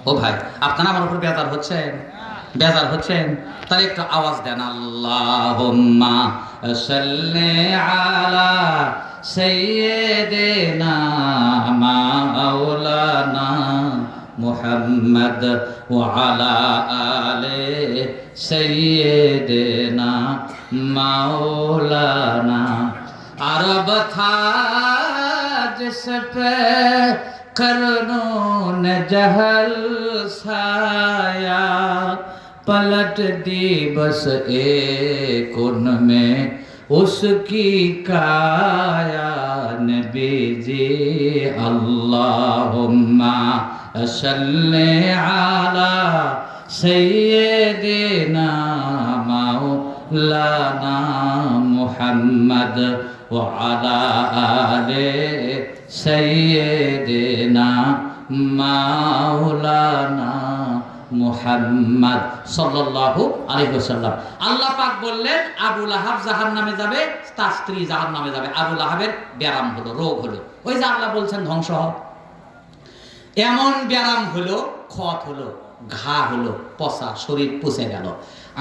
ও ভাই, আপনারা আমার উপর বেজার হচ্ছেন? বেজার হচ্ছেন? তাহলে একটু আওয়াজ দেন, আল্লাহুম্মা সাল্লি আলা সাইয়্যিদিনা মাওলানা মুহাম্মদ ওয়া আলা আলি সাইয়্যিদিনা মাওলানা। अरब था जिस पे करनों ने जहल साया, पलट दी बस एक उनमें उसकी काया। नबी जी अल्लाहुम्मा सल्ली अला सय्यिदिना मौलाना मुहम्मद वा अला आले सय्यिदिना मौलाना মুহাম্মদ সাল্লাল্লাহু আলাইহি ওয়াসাল্লাম। আল্লাহ পাক বললেন আবু লাহাব জাহান্নামে যাবে, তার স্ত্রী জাহান্নামে যাবে। আবু লাহাবের ব্যারাম হলো, রোগ হলো। ওই যে আল্লাহ বলছেন ধ্বংস হ, এমন ব্যারাম হলো, ক্ষত হলো, ঘা হলো, পচা শরীর পচে গেল।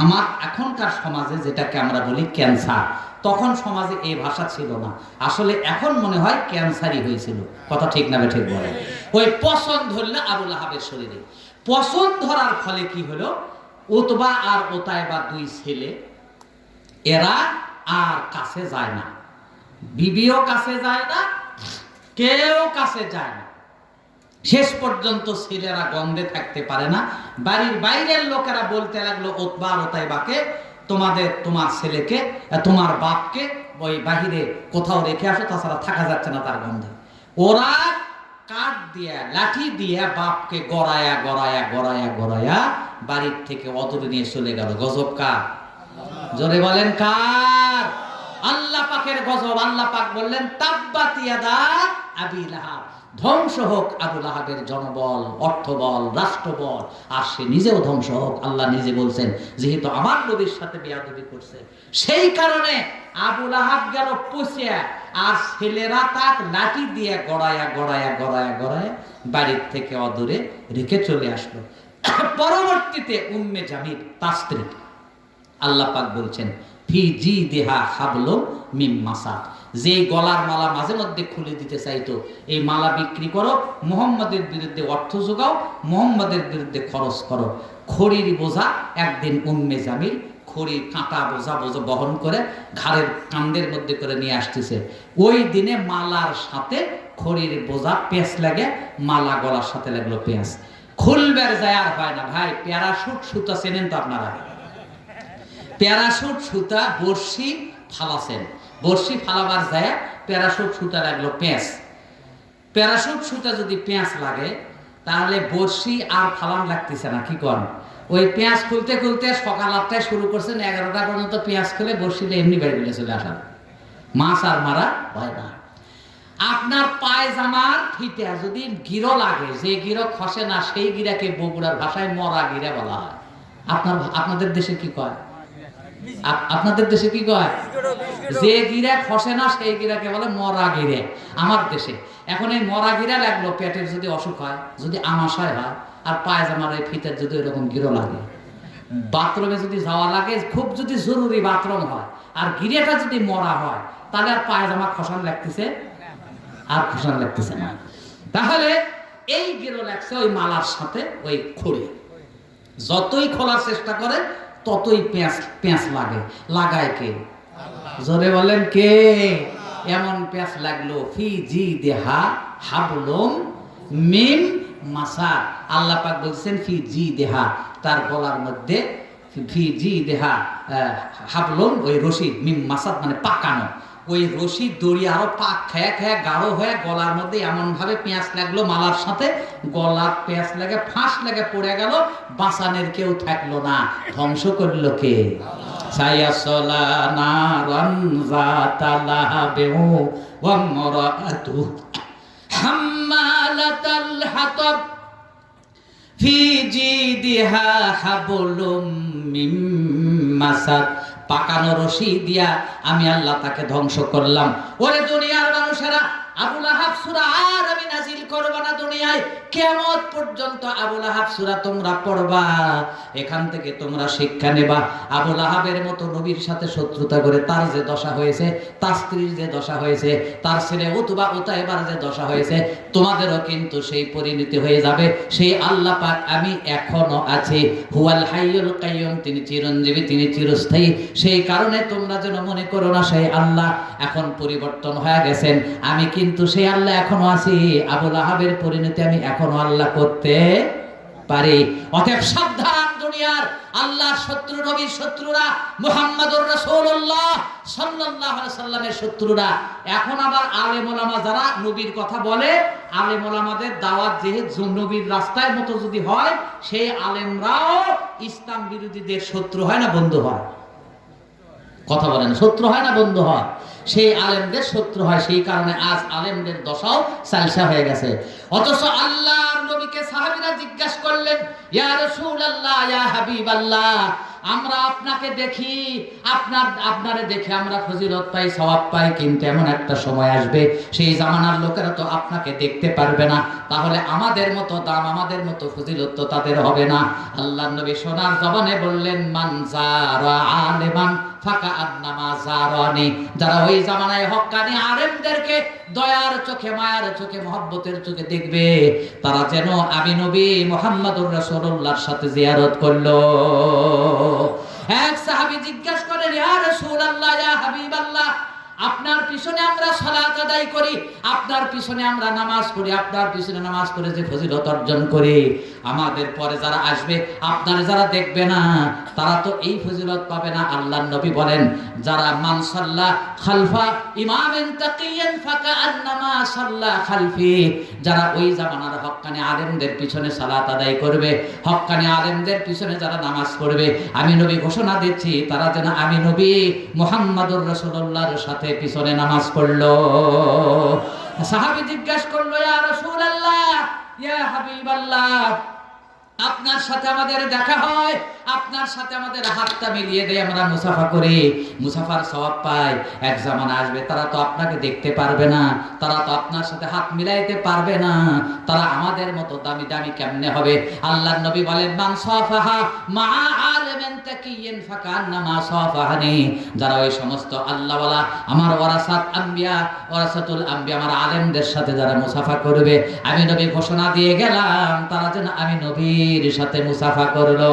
আমার এখনকার সমাজে যেটাকে আমরা বলি ক্যান্সার, তখন সমাজে এই ভাষা ছিল না। আসলে এখন মনে হয় ক্যান্সারই হয়েছিল। কথা ঠিক না ঠিক বলে? ওই পচন ধরলে আবু লাহাবের শরীরে। পচন ধরার ফলে কি হলো, উতবা আর ওতায়বা দুই ছেলে, এরা আর কাছে যায় না, বিবিও কাছে যায় না, কেউ কাছে যায় না। শেষ পর্যন্ত ছেলেরা গন্ধে থাকতে পারে না। বাড়ির বাইরের লোকেরা বলতে লাগলো উতবা আর ওতায়বাকে, তোমার ছেলেকে, তোমার বাপকে ওই বাহিরে কোথাও রেখে আসো, তাছাড়া থাকা যাচ্ছে না তার গন্ধে। ওরা কাঠ দিয়ে, লাঠি দিয়ে বাপকে গড়ায়া গড়ায়া গড়ায়া গড়ায়া বাড়ির থেকে অদূরে নিয়ে চলে গেল। গজব কার? জোরে বলেন কার? আল্লাহ পাকের গজব। আল্লাহ পাক বললেন তাব্বাত ইয়াদা আবি লাহাব, ধ্বংস হোক আবু লাহাবের জনবল, অর্থবল, রাষ্ট্রবল, আর সে নিজেও ধ্বংস হোক। আল্লাহ নিজে বলছেন, যেহেতু আমার নবীর সাথে বেয়াদবি করছে, সেই কারণে আবু লাহাব গেল পচে, আর ছেলেরা তাক লাঠি দিয়ে গড়ায়া গড়ায়া গড়ায়া গড়ায়া বাড়ির থেকে অদূরে রেখে চলে আসলো। পরবর্তীতে উম্মে জামিল তার স্ত্রী, আল্লাহ পাক বলছেন ফি জিদিহা হাবলুম মিন মাসাদ, যে গলার মালা মাঝে মধ্যে খুলে দিতে চাইতো, এই মালা বিক্রি করো, মুহাম্মাদের বিরুদ্ধে অর্থ যোগাও, মুহাম্মাদের বিরুদ্ধে খরচ করো। খড়ির বোঝা একদিন উম্মে জামিল খড়ির কাঁটা বোঝা বহন করে ঘাড়ের কান্দের মধ্যে করে নিয়ে আসতেছে। ওই দিনে মালার সাথে খড়ির বোঝা পেঁচ লাগে, মালা গলার সাথে লাগলো পেঁচ। খুলবার যায় আর হয় না ভাই। প্যারাশুট সুতা চেনেন তো আপনারা? প্যারাশুট সুতা বর্ষি ফালাছেন, বর্ষি ফালাবার যায় প্যারাশুট সুতা লাগলো পেঁচ। প্যারাশুট সুতা যদি পেঁচ লাগে তাহলে বর্ষি আর ফালান লাগতেছে না, কি করেন? ওই পেঁয়াজ খুলতে খুলতে সকাল 8টায় শুরু করছেন, 11টা পর্যন্ত পেঁয়াজ খুলে বর্ষিলে এমনি বাড়ি ফেলে চলে আসা, মাছ আর মারা হয় না। আপনার পায়জামার ফিতে যদি গিরো লাগে, যে গিরো খসে না, সেই গিরাকে বগুড়ার ভাষায় মরা গিরা বলা হয়। আপনাদের দেশে কি কয়? আপনাদের দেশে কি কয়? যে গিরা খসে না সেই গিরাকে বলে মরা গিরে আমার দেশে। এখন এই মরা গিরা লাগলো পেটের যদি অসুখ হয়, যদি আমাশয় হয়, আর পায়জামার এই ফিতের যদি এরকম গিরো লাগে, বাথরুমে যদি যাওয়া লাগে, খুব যদি জরুরি বাথরুম হয়, আর গিরেটা যদি মরা হয়, তাহলে আর পায়জামা খসান লাগতেছে, আর খসান লাগতেছে না। তাহলে এই গিরো লাগছে ওই মালার সাথে ওই খড়ি। যতই খোলার চেষ্টা করে ততই পেঁচ লাগে। লাগায় কে? জোরে বলেন কে? এমন পেঁচ লাগলো ফি জিদিহা হাবলুম মিন মাসাদ। আল্লাহ পাক বলছেন ফি জিদিহা, তার গলার মধ্যে ফি জিদিহা হাবলুম, ওই রশি, মিন মাসাদ মানে পাকানো। ওই রশি দড়ি আরো পাক খেয়ে খেয়ে গাঢ় হয়ে গলার মধ্যে এমন ভাবে পেঁয়াজ লাগলো মালার সাথে, গলার পেঁয়াজ লাগে ফাঁস লাগে পড়ে গেল, বাঁচানের কেউ থাকলো না। ধ্বংস করলো কে? সায়াসলা নারান যাতা লাহাবিন ওয়া ইমরাআতু হাম্মালাতাল হাতাব ফি জিদিহা হাবলুম মিন মাসাদ। পাকানো রশি দিয়া আমি আল্লাহ তাকে ধ্বংস করলাম। ওরে দুনিয়ার মানুষেরা, আবুল আহাব সূরা আর আমি নাজিল করব না দুনিয়ায়, কিয়ামত পর্যন্ত আবুল আহাব সূরা তোমরা পড়বা, এখান থেকে তোমরা শিক্ষা নেবা। আবুল আহাবের মতো নবীর সাথে শত্রুতা করে তার যে দশা হয়েছে, তার স্ত্রীর যে দশা হয়েছে, তার ছেলে উতবা উতাইবার যে দশা হয়েছে, তোমাদেরও কিন্তু সেই পরিণতি হয়ে যাবে। সেই আল্লাহ পাক আমি এখনো আছি, হুয়াল হাইয়ুল কাইয়ুম, তিনি চিরঞ্জীবী, তিনি চিরস্থায়ী। সেই কারণে তোমরা যেন মনে করো না সেই আল্লাহ এখন পরিবর্তন হয়ে গেছেন, আমি কিন্তু সেই আল্লাহ এখনো আছি। আবুল আহাবের পরিণতি আমি এখনো আল্লাহ করতে পারি। অতএব সাবধান, দুনিয়ার আল্লাহর শত্রু, নবীর শত্রুরা, মুহাম্মদুর রাসূলুল্লাহ সাল্লাল্লাহু আলাইহি সাল্লামের শত্রুরা। এখন আবার আলেম ওলামা যারা নবীর কথা বলে, আলেম ওলামাদের দাওয়াত যেহেতু নবীর রাস্তায় মতো যদি হয়, সেই আলেমরাও ইসলাম বিরোধীদের শত্রু হয় না বন্ধু হয়? কথা বলেন, শত্রু হয় না বন্ধু হয়? সেই আলেমদের শত্রু হয়। সেই কারণে আজ আলেমদের দশাও সালসা হয়ে গেছে। অথচ আল্লাহর নবীকে সাহাবীরা জিজ্ঞাসা করলেন, ইয়া রাসূলুল্লাহ, ইয়া হাবিবাল্লাহ, আমরা আপনাকে দেখি, আপনারে দেখে আমরা ফজিলত পাই, সওয়াব পাই, কিন্তু এমন একটা সময় আসবে সেই জামানার লোকেরা তো আপনাকে দেখতে পারবে না, তাহলে আমাদের মতো দাম, আমাদের মতো ফজিলত তো তাদের হবে না। আল্লাহর নবী সোনার জবানে বললেন, মান যারা আলেমান ফাকা আন্নামা যারানি, যারা ওই জামানায় হক্কানি আলেমদেরকে দয়ার চোখে, মায়ার চোখে, মহব্বতের চোখে দেখবে, তারা যেন আমি নবী মুহাম্মদুর রাসূলুল্লাহর সাথে জিয়ারত করলো। এক সাহাবী জিজ্ঞাসা করেন, ইয়া রাসূলুল্লাহ, ইয়া হাবিবাল্লাহ, আপনার পিছনে আমরা সালাত আদায় করি, আপনার পিছনে আমরা নামাজ পড়ি, আপনার পিছনে নামাজ পড়ে যে ফজিলত অর্জন করি, আমাদের পরে যারা আসবে, আপনারা যারা দেখবে না, তারা তো এই ফজিলত পাবে না। আল্লাহর নবী বলেন, যারা মান সাল্লা খালফা ইমামিন তাকিয়ান ফাকান্নামা সাল্লা খালফি, যারা ওই জামানার হক্কানি আলেমদের পিছনে সালাত আদায় করবে, হক্কানি আলেমদের পিছনে যারা নামাজ পড়বে, আমি নবী ঘোষণা দিচ্ছি, তারা যেন আমি নবী মুহাম্মদুর রাসূলুল্লাহর সাথে পিছনে নামাজ পড়লো। সাহাবী জিজ্ঞাসা করলো, ইয়া রাসূলুল্লাহ, ইয়া হাবিবাল্লাহ, আপনার সাথে আমাদের দেখা হয়, আপনার সাথে আমাদের হাতটা মিলিয়ে দেয়, আমরা মুসাফা করি, মুসাফার সওয়াব পাই। এক জামানা আসবে তারা তো আপনাকে দেখতে পারবে না, তারা তো আপনার সাথে হাত মিলাইতে পারবে না, তারা আমাদের মতো দামি দামি কেমনে হবে? আল্লাহর নবী বলেন, মান সাফাহা মা আলিমিন তাকিয়িন ফাকান্নামা সাফাহানি, যারা ওই সমস্ত আল্লাহওয়ালা, আমার ওয়ারাসাত আম্বিয়া, ওয়ারাসাতুল আম্বিয়া, আমার আলেমদের সাথে যারা মুসাফা করবে, আমি নবী ঘোষণা দিয়ে গেলাম, তারা যেন আমি নবীর সাথে মুসাফা করলো।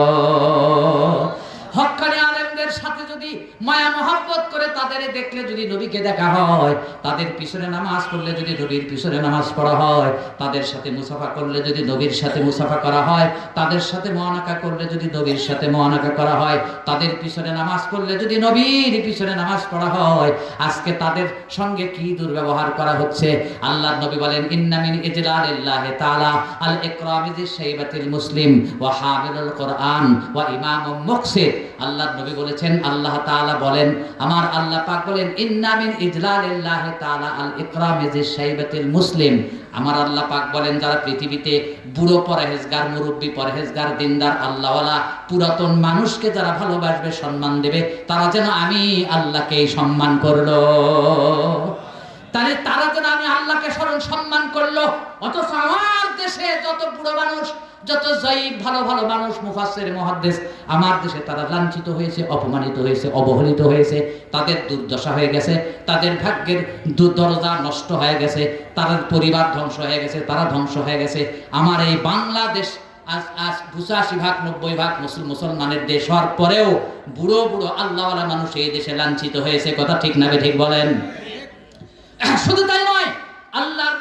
হক্কানি আলেমদের সাথে যদি মায়া মহব্বত করে, তাদের দেখলে যদি নবীকে দেখা হয়, তাদের পিছনে নামাজ পড়লে যদি নবীর পিছনে নামাজ পড়া হয়, তাদের সাথে মুসাফা করলে যদি নবীর সাথে মুসাফা করা হয়, তাদের সাথে মুআনাকা করলে যদি নবীর সাথে মুআনাকা করা হয়, তাদের পিছনে নামাজ পড়লে যদি নবীর পিছনে নামাজ পড়া হয়, আজকে তাদের সঙ্গে কি দুর্ব্যবহার করা হচ্ছে? আল্লাহর নবী বলেন, ইন্না মিন ইজলালিল্লাহি তাআলা আল ইকরামি যিশাইবাতিল মুসলিম ওয়া হামিলুল কোরআন ওয়া ইমামুম মুকসিত। আল্লাহর নবী বলেছেন, আল্লাহ তাআলা বলেন, আমার আল্লাহ পাক বলেন, ইন্না মিন ইজলালিল্লাহি তাআলা আল ইকরামি যিশাইবাতিল মুসলিম, আমার আল্লাহ পাক বলেন, যারা পৃথিবীতে বুড়ো পরহেজগার, মুরব্বী পরহেজগার, দিনদার, আল্লাহওয়ালা, পুরাতন মানুষকে যারা ভালোবাসবে, সম্মান দেবে, তারা যেন আমি আল্লাহকেই সম্মান করলো। তাহলে তারা যেন আমি আল্লাহকে স্মরণ সম্মান করলো। অথচ আমার দেশে যত বুড়ো মানুষ, যত জয়ীব ভালো ভালো মানুষ, মুফাসসির মুহাদ্দিস, আমার দেশে তারা লাঞ্ছিত হয়েছে, অপমানিত হয়েছে, অবহেলিত হয়েছে, তাদের দুর্দশা হয়ে গেছে, তাদের ভাগ্যের দরজা নষ্ট হয়ে গেছে, তাদের পরিবার ধ্বংস হয়ে গেছে, তারা ধ্বংস হয়ে গেছে। আমার এই বাংলাদেশ আজ 85 ভাগ 90 ভাগ মুসলমানের দেশ হওয়ার পরেও বুড়ো বুড়ো আল্লাহওয়ালা মানুষ এই দেশে লাঞ্ছিত হয়েছে। কথা ঠিক না ঠিক বলেন? শুধু তাই নয়, আল্লাহর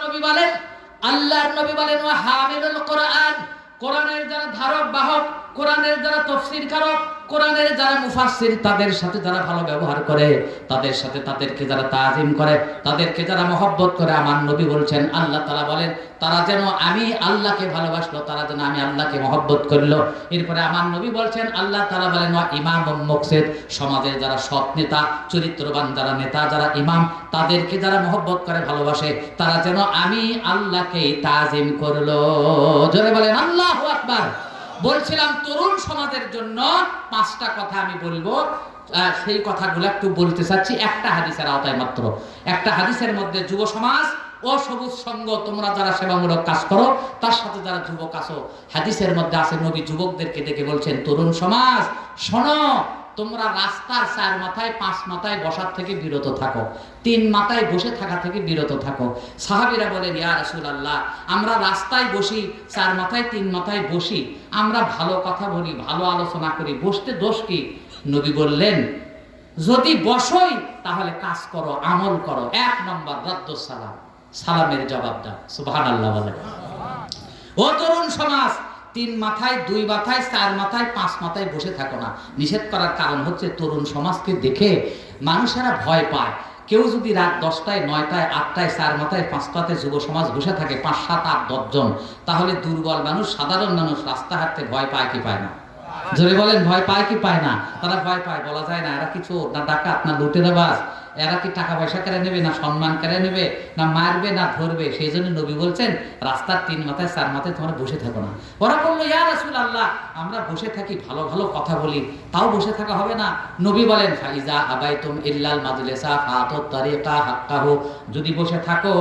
নবী বলেন, ওয়া হামিলুল কোরআন, কোরআনের যারা ধারক বাহক, কোরআনের যারা তাফসীর কারক, কোরআনের যারা মুফাসসির, তাদের সাথে যারা ভালো ব্যবহার করে, তাদের সাথে তাদেরকে যারা তাজিম করে, তাদেরকে যারা মহব্বত করে, আমার নবী বলছেন, আল্লাহ তাআলা বলেন, তারা যেন আমি আল্লাহকে ভালোবাসলো, তারা যেন আমি আল্লাহকে মহব্বত করলো। এরপরে আমার নবী বলছেন, আল্লাহ তাআলা বলেন, ওয়া ইমামুম মুকসিত, সমাজের যারা সৎ নেতা, চরিত্রবান যারা নেতা, যারা ইমাম, তাদেরকে যারা মহব্বত করে, ভালোবাসে, তারা যেন আমি আল্লাহকেই তাজিম করলো। জোরে বলেন আল্লাহু আকবার। বলছিলাম তরুণ সমাজের জন্য 5টা কথা আমি বলবো, সেই কথাগুলো একটু বলতে চাচ্ছি একটা হাদিসের আওতায় মাত্র। একটা হাদিসের মধ্যে যুব সমাজ অসবুজ সঙ্গ, তোমরা যারা সেবামূলক কাজ করো তার সাথে যারা যুবক আছো, হাদিসের মধ্যে আছে নবী যুবকদেরকে ডেকে বলছেন, তরুণ সমাজ শোনো, তোমরা রাস্তার 4 মাথায় 5 মাথায় বসার থেকে বিরত থাকো, 3 মাথায় বসে থাকা থেকে বিরত থাকো। সাহাবীরা বলেন, ইয়া রাসূলুল্লাহ, আমরা রাস্তায় বসি, 4 মাথায় 3 মাথায় বসি, আমরা ভালো কথা বলি, ভালো আলোচনা করি, বসতে দোষ কি? নবী বললেন, যদি বসোই তাহলে কাজ করো, আমল করো। 1 নম্বর রাদ্দুস সালাম, সালামের জবাব দাও। সুবহানাল্লাহ বলেন। ও তরুণ সমাজ, 3 মাথায় 2 মাথায় 4 মাথায় 5 মাথায় বসে থাকো না। নিষেধ করার কারণ হচ্ছে তরুণ সমাজকে দেখে মানুষেরা ভয় পায়। কেউ যদি রাত 10টায় 9টায় 8টায় 4 মাথায় 5টাতে যুব সমাজ বসে থাকে, 5 7 8 10 জন, তাহলে দুর্বল মানুষ, সাধারণ মানুষ রাস্তা হাঁটতে ভয় পায় কি পায় না? জোরে বলেন, ভয় পায় কি পায় না? তারা ভয় পায়, বলা যায় না এরা কিছু না ডাকাত না লুটেরাবাজ, এরা কি টাকা পয়সা কেড়ে নেবে, না সম্মান কেড়ে নেবে, না মারবে, না ধরবে। সেই জন্য নবী বলছেন, রাস্তার 3 মাথায় 4 মাথায় তোমরা বসে থাকো না। ওরা বললো, ইয়া রাসূলুল্লাহ, আমরা বসে থাকি, ভালো ভালো কথা বলি, তাও বসে থাকা হবে না। নবী বলেন, ফাইজা আবাইতুম ইল্লাল মাজলিসা ফাতুত তারিকা হাক্কাহু, যদি বসে থাকো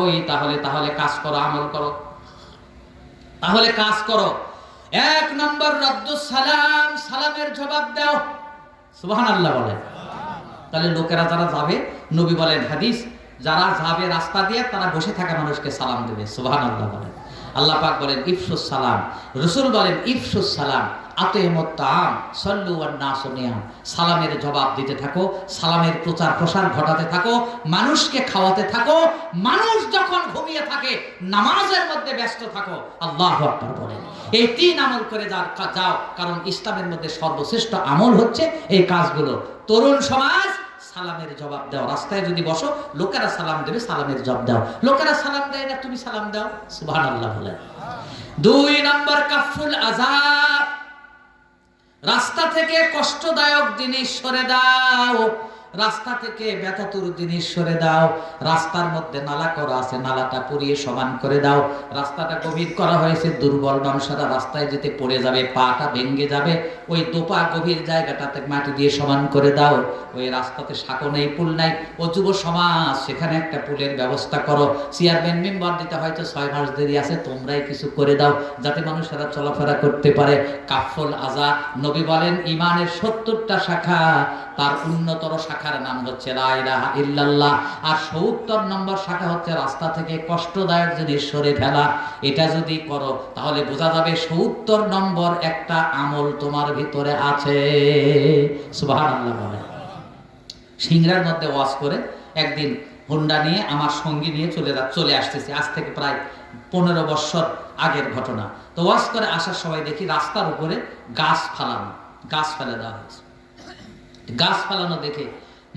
তাহলে কাজ করো, আমল করো, তাহলে কাজ করো। 1 নম্বর রাদ্দুস সালাম, সালামের জবাব দাও। সুবহানাল্লাহ বলেন। তাহলে লোকেরা যারা যাবে, নবী বলেন হাদিস, যারা যাবে রাস্তা দিয়ে তারা বসে থাকা মানুষকে সালাম দেবে। সুবহানাল্লাহ বলেন। আল্লাহ পাক বলেন ইফশুস সালাম, রাসূল বলেন ইফশুস সালাম আতিমুত তাআম সাল্লু ওয়ান নাসু নিয়াম, সালামের জবাব দিতে থাকো, সালামের প্রচার প্রসার ঘটাতে থাকো, মানুষকে খাওয়াতে থাকো। মানুষ যখন ঘুমিয়ে থাকে নামাজের মধ্যে ব্যস্ত থাকো। আল্লাহু আকবার বলেন। এই 3 আমল করে যাও, কারণ ইসলামের মধ্যে সর্বশ্রেষ্ঠ আমল হচ্ছে এই কাজগুলো। তরুণ সমাজ, সালামের জবাব দাও। রাস্তায় যদি বসো, লোকেরা সালাম দেবে, সালামের জবাব দাও। লোকেরা সালাম দেয় না, তুমি সালাম দাও। সুবহানাল্লাহ বলেন। 2 নম্বর কাফুল আযাব, রাস্তা থেকে কষ্টদায়ক জিনিস সরে দাও, রাস্তা থেকে ব্যথাতুর জিনিস সরে দাও। রাস্তার মধ্যে নালা করা আছে, নালাটা পুড়িয়ে সমান করে দাও। রাস্তাটা গভীর করা হয়েছে, দুর্বল মানুষেরা রাস্তায় যেতে পড়ে যাবে, পাটা ভেঙে যাবে, ওই দোপা গভীর জায়গাটাতে মাটি দিয়ে সমান করে দাও। ওই রাস্তাতে সাঁকো নেই, পুল নাই, ও যুব সমাজ সেখানে একটা পুলের ব্যবস্থা করো। চেয়ারম্যান মেম্বার দিতে হয়তো 6 মাস দেরি আছে, তোমরাই কিছু করে দাও যাতে মানুষেরা চলাফেরা করতে পারে। কাফুল আযা, নবী বলেন ইমানের 70টা শাখা, তার উন্নতর শাখার নাম হচ্ছে লা ইলাহা ইল্লাল্লাহ। আর 70 নম্বর শাখা হচ্ছে রাস্তা থেকে কষ্টদায়ক জিনিস সরে ফেলা। এটা যদি করো তাহলে বোঝা যাবে 70 নম্বর একটা আমল তোমার ভিতরে আছে। সুবহানাল্লাহ বলেন। সিংড়ার মধ্যে ওয়াজ করে একদিন হোন্ডা নিয়ে আমার সঙ্গী নিয়ে চলে আসতেছি, আজ থেকে প্রায় 15 বছর আগের ঘটনা। তো ওয়াজ করে আসার সময় দেখি রাস্তার উপরে গাছ ফালানো, গাছ ফেলে দেওয়া হয়েছে। গাছ ফালানো দেখে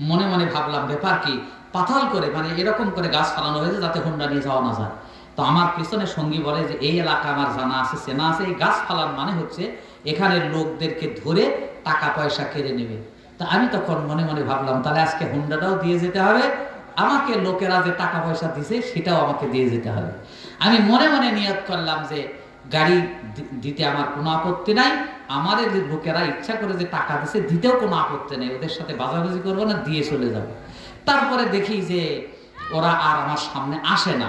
মনে মনে ভাবলাম, ব্যাপার কি? পাতাল করে, মানে এরকম করে গাছ ফালানো হয়েছে যাতে হোন্ডা নিয়ে যাওয়া না যায়। তো আমার পিছনে সঙ্গী বলে যে এই এলাকা আমার জানা আছে, চেনা আছে, এই গাছ ফালান মানে হচ্ছে এখানের লোকদেরকে ধরে টাকা পয়সা কেড়ে নেবে। তা আমি তখন মনে মনে ভাবলাম, তাহলে আজকে হোন্ডাটাও দিয়ে যেতে হবে, আমাকে লোকেরা যে টাকা পয়সা দিছে সেটাও আমাকে দিয়ে যেতে হবে। আমি মনে মনে নিয়ত করলাম যে গাড়ি দিতে আমার কোনো আপত্তি নাই, আমাদের লোকেরা ইচ্ছা করে যে টাকা দিছে দিতেও কোনো আপত্তি নেই, ওদের সাথে বাজাবাজি করবো না, দিয়ে চলে যাবো। তারপরে দেখি যে ওরা আর আমার সামনে আসে না,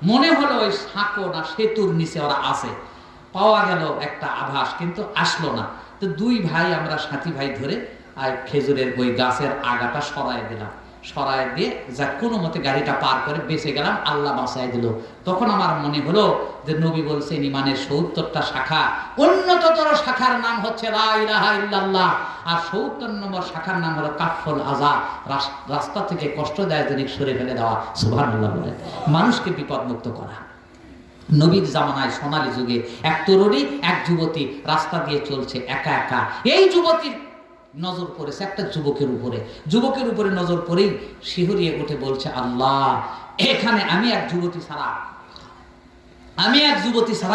মনে হলো ওই সাঁকো না সেতুর নিচে ওরা আসে, পাওয়া গেল একটা আভাস, কিন্তু আসলো না। তো 2 ভাই আমরা সাথী ভাই ধরে আর খেজুরের ওই গাছের আগাটা সরায় দিলাম, সরায় দিয়ে যা কোনো মতে গাড়িটা পার করে বেঁচে গেলাম, আল্লাহ বাঁচায় দিল। তখন আমার মনে হলো যে নবী বলছেন ইমানের 70টা শাখা, উন্নততর শাখার নাম হচ্ছে লা ইলাহা ইল্লাল্লাহ, আর 70 নম্বর শাখার নাম হলো কাফুল আযা, রাস্তা থেকে কষ্টদায়ক জিনিস সরে ফেলে দেওয়া। সুবহানাল্লাহ বলে, মানুষকে বিপদমুক্ত করা। নবীর জামানায় সোনালী যুগে এক তরুণী এক যুবতী রাস্তা দিয়ে চলছে একা একা। এই যুবতীর নজর পড়েছে একটা যুবকের উপরে নজর পড়েই শিহরিয়ে উঠে বলছে, আল্লাহ, এখানে আমি এক যুবতী ছাড়া